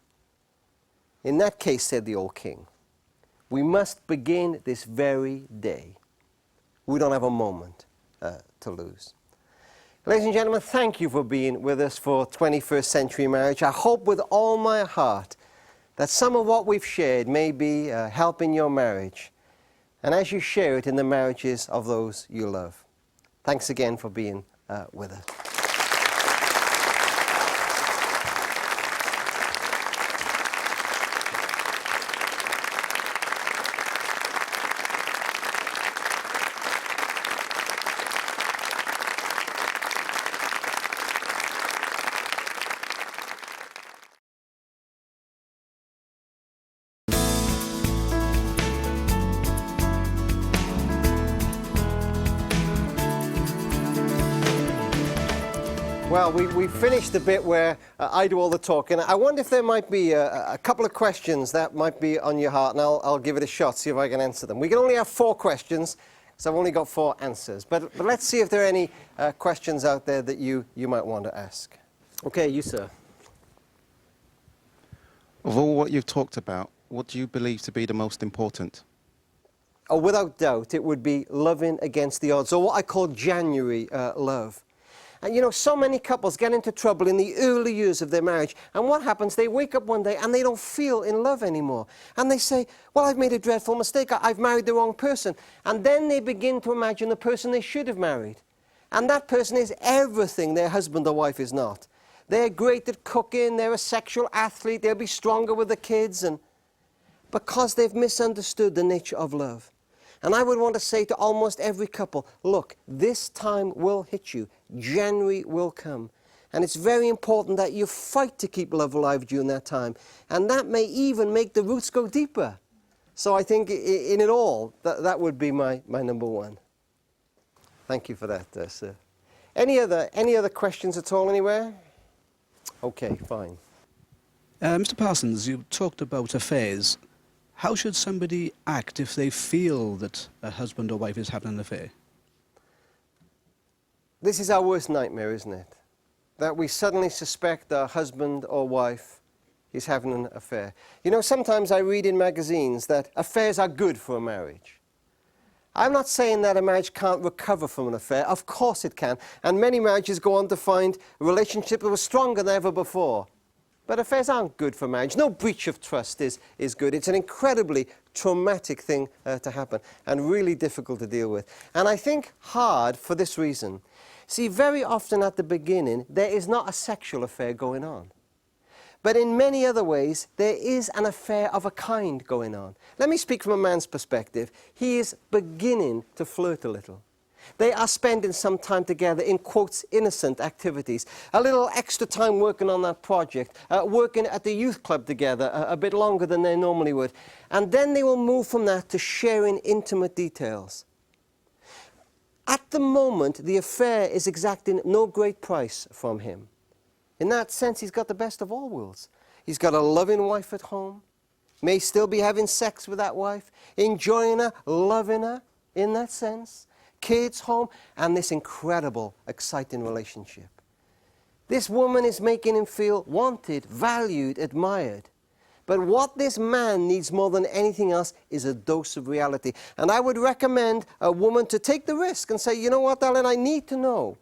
"In that case," said the old king, "we must begin this very day. We don't have a moment to lose." Ladies and gentlemen, thank you for being with us for 21st Century Marriage. I hope with all my heart that some of what we've shared may be helping your marriage, and as you share it in the marriages of those you love. Thanks again for being with us. Well, we finished the bit where I do all the talking. I wonder if there might be a couple of questions that might be on your heart, and I'll give it a shot, see if I can answer them. We can only have 4 questions, so I've only got 4 answers. But let's see if there are any questions out there that you might want to ask. Okay, you, sir. Of all what you've talked about, what do you believe to be the most important? Oh, without doubt, it would be loving against the odds, or what I call January love. And you know, so many couples get into trouble in the early years of their marriage. And what happens? They wake up one day and they don't feel in love anymore. And they say, well, I've made a dreadful mistake. I've married the wrong person. And then they begin to imagine the person they should have married. And that person is everything their husband or wife is not. They're great at cooking. They're a sexual athlete. They'll be stronger with the kids. And because they've misunderstood the nature of love. And I would want to say to almost every couple, look, this time will hit you. January will come. And it's very important that you fight to keep love alive during that time. And that may even make the roots go deeper. So I think in it all, that would be my number one. Thank you for that, sir. Any other questions at all anywhere? Okay, fine. Mr. Parsons, you talked about affairs. How should somebody act if they feel that a husband or wife is having an affair? This is our worst nightmare, isn't it? That we suddenly suspect our husband or wife is having an affair. You know, sometimes I read in magazines that affairs are good for a marriage. I'm not saying that a marriage can't recover from an affair. Of course it can. And many marriages go on to find a relationship that was stronger than ever before. But affairs aren't good for marriage. No breach of trust is good. It's an incredibly traumatic thing to happen and really difficult to deal with. And I think hard for this reason. See, very often at the beginning, there is not a sexual affair going on. But in many other ways, there is an affair of a kind going on. Let me speak from a man's perspective. He is beginning to flirt a little. They are spending some time together in, quotes, innocent activities. A little extra time working on that project, working at the youth club together a bit longer than they normally would. And then they will move from that to sharing intimate details. At the moment, the affair is exacting no great price from him. In that sense, he's got the best of all worlds. He's got a loving wife at home, may still be having sex with that wife, enjoying her, loving her in that sense. Kids home, and this incredible, exciting relationship. This woman is making him feel wanted, valued, admired. But what this man needs more than anything else is a dose of reality. And I would recommend a woman to take the risk and say, you know what, darling, I need to know.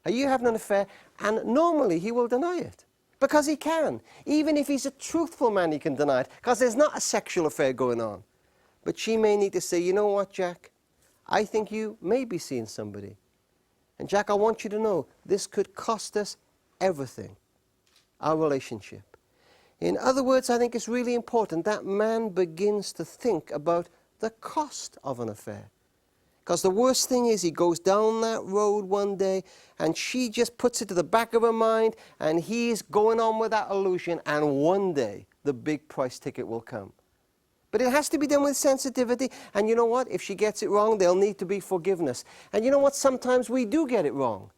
Are you having an affair? And normally he will deny it. Because he can. Even if he's a truthful man, he can deny it. Because there's not a sexual affair going on. But she may need to say, you know what, Jack? I think you may be seeing somebody. And Jack, I want you to know, this could cost us everything, our relationship. In other words, I think it's really important that man begins to think about the cost of an affair. Because the worst thing is he goes down that road one day and she just puts it to the back of her mind and he's going on with that illusion, and one day the big price ticket will come. But it has to be done with sensitivity. And you know what? If she gets it wrong, there'll need to be forgiveness. And you know what? Sometimes we do get it wrong.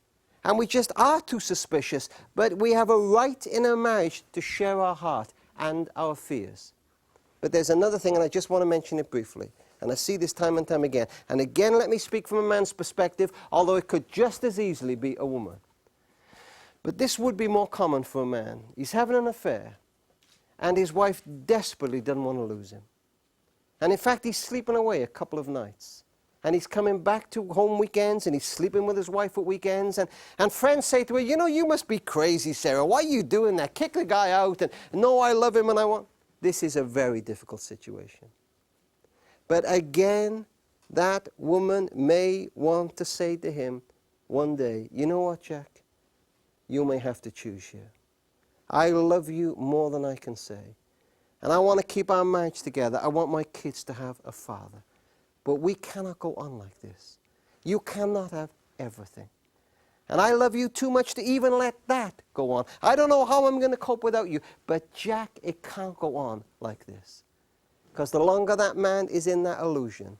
And we just are too suspicious. But we have a right in our marriage to share our heart and our fears. But there's another thing, and I just want to mention it briefly. And I see this time and time again. And again, let me speak from a man's perspective, although it could just as easily be a woman. But this would be more common for a man. He's having an affair, and his wife desperately doesn't want to lose him. And in fact, he's sleeping away a couple of nights. And he's coming back to home weekends, and he's sleeping with his wife at weekends. And friends say to her, you know, you must be crazy, Sarah. Why are you doing that? Kick the guy out. And no, I love him and I want... This is a very difficult situation. But again, that woman may want to say to him one day, you know what, Jack? You may have to choose here. I love you more than I can say. And I want to keep our marriage together. I want my kids to have a father. But we cannot go on like this. You cannot have everything. And I love you too much to even let that go on. I don't know how I'm going to cope without you. But Jack, it can't go on like this. Because the longer that man is in that illusion,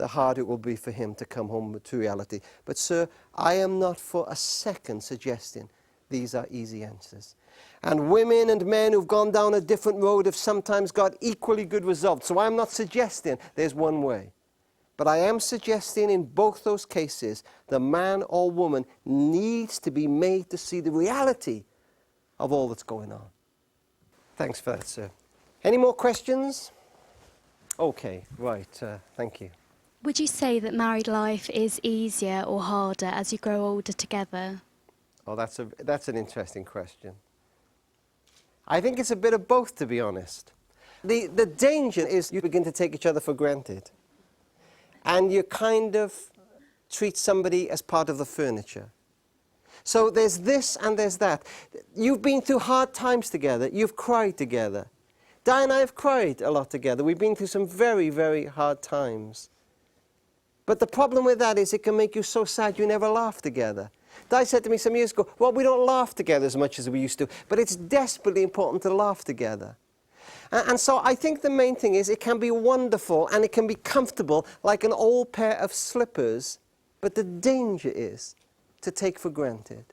the harder it will be for him to come home to reality. But, sir, I am not for a second suggesting these are easy answers. And women and men who've gone down a different road have sometimes got equally good results. So I'm not suggesting there's one way. But I am suggesting in both those cases, the man or woman needs to be made to see the reality of all that's going on. Thanks for that, sir. Any more questions? Okay, right, thank you. Would you say that married life is easier or harder as you grow older together? Oh, that's an interesting question. I think it's a bit of both, to be honest. The danger is you begin to take each other for granted. And you kind of treat somebody as part of the furniture. So there's this and there's that. You've been through hard times together. You've cried together. Di and I have cried a lot together. We've been through some very, very hard times. But the problem with that is it can make you so sad you never laugh together. Di said to me some years ago, well, we don't laugh together as much as we used to, but it's desperately important to laugh together. And so I think the main thing is it can be wonderful and it can be comfortable like an old pair of slippers, but the danger is to take for granted.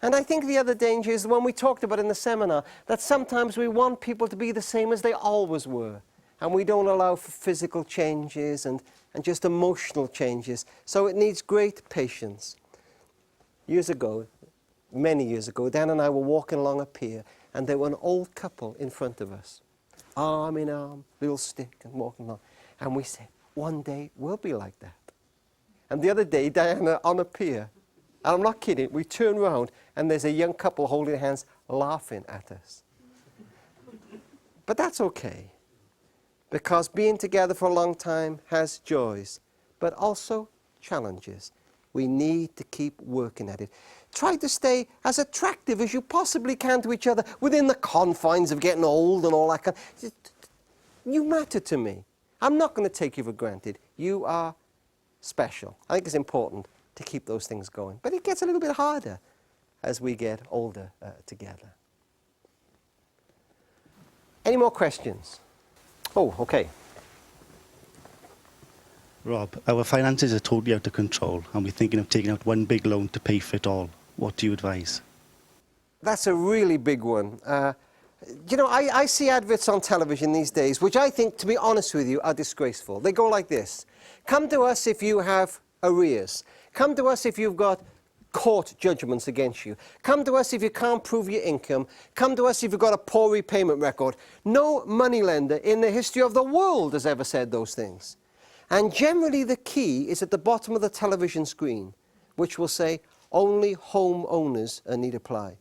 And I think the other danger is the one we talked about in the seminar, that sometimes we want people to be the same as they always were, and we don't allow for physical changes and just emotional changes. So it needs great patience. Years ago, many years ago, Dan and I were walking along a pier, and there were an old couple in front of us, arm in arm, little stick, and walking along. And we said, one day we'll be like that. And the other day, Diana, on a pier, and I'm not kidding, we turn around and there's a young couple holding hands laughing at us. But that's okay, because being together for a long time has joys, but also challenges. We need to keep working at it. Try to stay as attractive as you possibly can to each other within the confines of getting old and all that kind of. You matter to me. I'm not going to take you for granted. You are special. I think it's important to keep those things going. But it gets a little bit harder as we get older together. Any more questions? Oh, okay. Rob, our finances are totally out of control and we're thinking of taking out one big loan to pay for it all. What do you advise? That's a really big one. You know, I see adverts on television these days, which I think, to be honest with you, are disgraceful. They go like this. Come to us if you have arrears. Come to us if you've got court judgments against you. Come to us if you can't prove your income. Come to us if you've got a poor repayment record. No moneylender in the history of the world has ever said those things. And generally the key is at the bottom of the television screen, which will say, only homeowners need apply.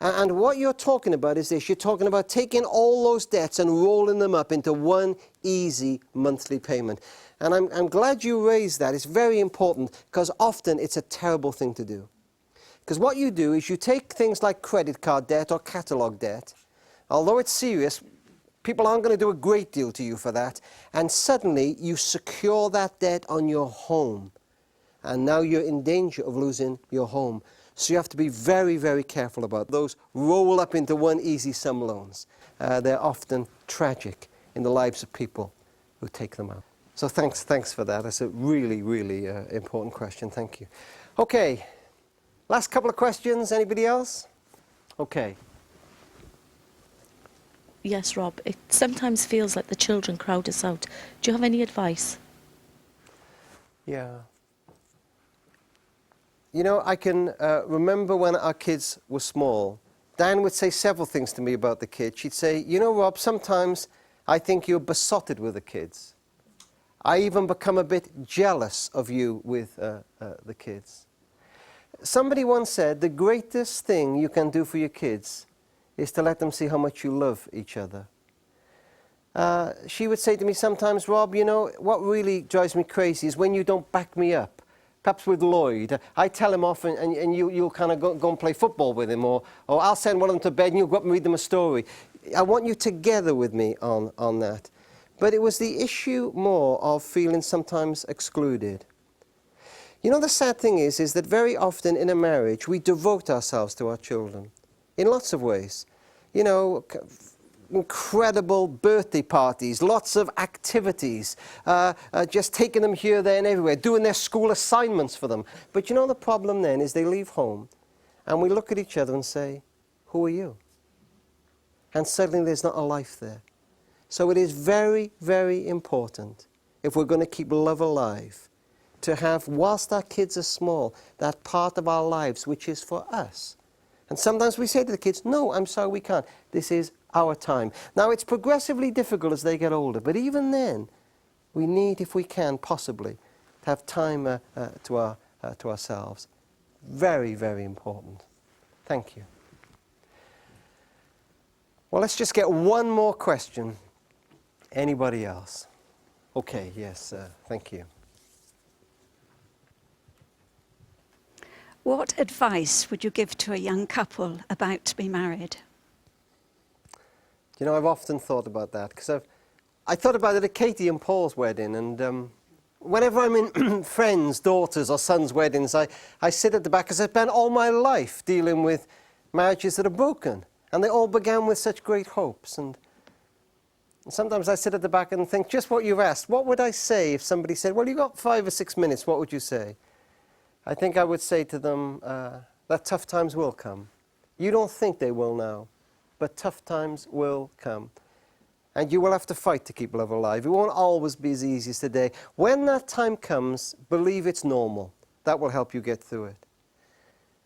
And what you're talking about is this. You're talking about taking all those debts and rolling them up into one easy monthly payment. And I'm glad you raised that. It's very important, because often it's a terrible thing to do. Because what you do is you take things like credit card debt or catalogue debt. Although it's serious, people aren't going to do a great deal to you for that. And suddenly you secure that debt on your home. And now you're in danger of losing your home. So you have to be very, very careful about those roll up into one easy sum loans. They're often tragic in the lives of people who take them out. So thanks for that. That's a really, really important question. Thank you. Okay, last couple of questions. Anybody else? Okay. Yes, Rob. It sometimes feels like the children crowd us out. Do you have any advice? Yeah. You know, I can remember when our kids were small, Diane would say several things to me about the kids. She'd say, you know, Rob, sometimes I think you're besotted with the kids. I even become a bit jealous of you with the kids. Somebody once said, the greatest thing you can do for your kids is to let them see how much you love each other. She would say to me sometimes, Rob, you know, what really drives me crazy is when you don't back me up. Perhaps with Lloyd, I tell him off and you'll kind of go and play football with him, or I'll send one of them to bed and you'll go up and read them a story. I want you together with me on that. But it was the issue more of feeling sometimes excluded. You know, the sad thing is that very often in a marriage we devote ourselves to our children in lots of ways. You know, incredible birthday parties, lots of activities, just taking them here, there and everywhere, doing their school assignments for them. But you know the problem then is they leave home and we look at each other and say, who are you? And suddenly there's not a life there. So it is very, very important, if we're going to keep love alive, to have, whilst our kids are small, that part of our lives which is for us. And sometimes we say to the kids, no, I'm sorry, we can't. This is our time. Now, it's progressively difficult as they get older, but even then, we need, if we can, possibly, to have time to ourselves. Very, very important. Thank you. Well, let's just get one more question. Anybody else? Okay, yes, thank you. What advice would you give to a young couple about to be married? You know, I've often thought about that, because I thought about it at Katie and Paul's wedding, and whenever I'm in friends' daughters' or sons' weddings, I sit at the back, because I've spent all my life dealing with marriages that are broken, and they all began with such great hopes. And sometimes I sit at the back and think, just what you've asked, what would I say if somebody said, well, you've got 5 or 6 minutes, what would you say? I think I would say to them that tough times will come. You don't think they will now, but tough times will come. And you will have to fight to keep love alive. It won't always be as easy as today. When that time comes, believe it's normal. That will help you get through it.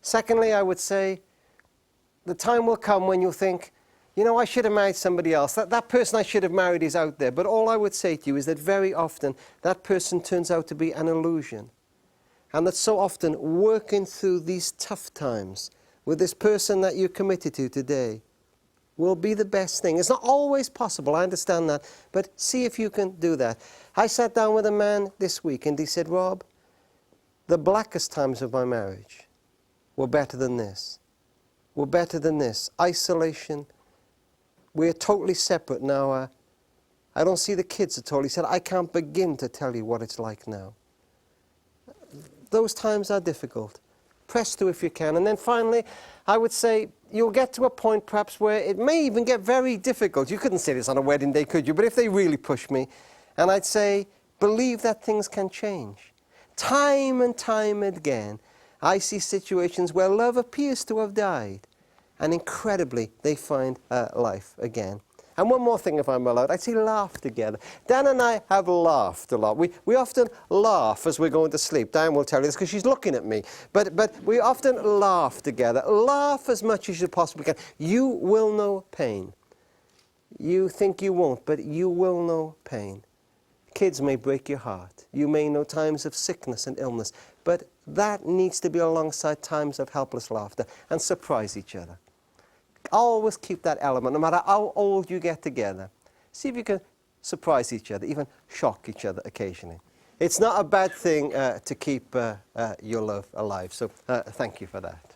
Secondly, I would say the time will come when you'll think, you know, I should have married somebody else. That person I should have married is out there. But all I would say to you is that very often that person turns out to be an illusion. And that so often working through these tough times with this person that you're committed to today will be the best thing. It's not always possible, I understand that, but see if you can do that. I sat down with a man this week and he said, Rob, the blackest times of my marriage were better than this. Were better than this. Isolation. We're totally separate now. I don't see the kids at all. He said, I can't begin to tell you what it's like now. Those times are difficult. Press through if you can. And then finally, I would say you'll get to a point perhaps where it may even get very difficult. You couldn't say this on a wedding day, could you? But if they really push me, and I'd say, believe that things can change. Time and time again, I see situations where love appears to have died, and incredibly, they find life again. And one more thing, if I'm allowed, I'd say laugh together. Dan and I have laughed a lot. We often laugh as we're going to sleep. Dan will tell you this because she's looking at me. But we often laugh together. Laugh as much as you possibly can. You will know pain. You think you won't, but you will know pain. Kids may break your heart. You may know times of sickness and illness. But that needs to be alongside times of helpless laughter, and surprise each other. Always keep that element, no matter how old you get together. See if you can surprise each other, even shock each other occasionally. It's not a bad thing to keep your love alive, so thank you for that.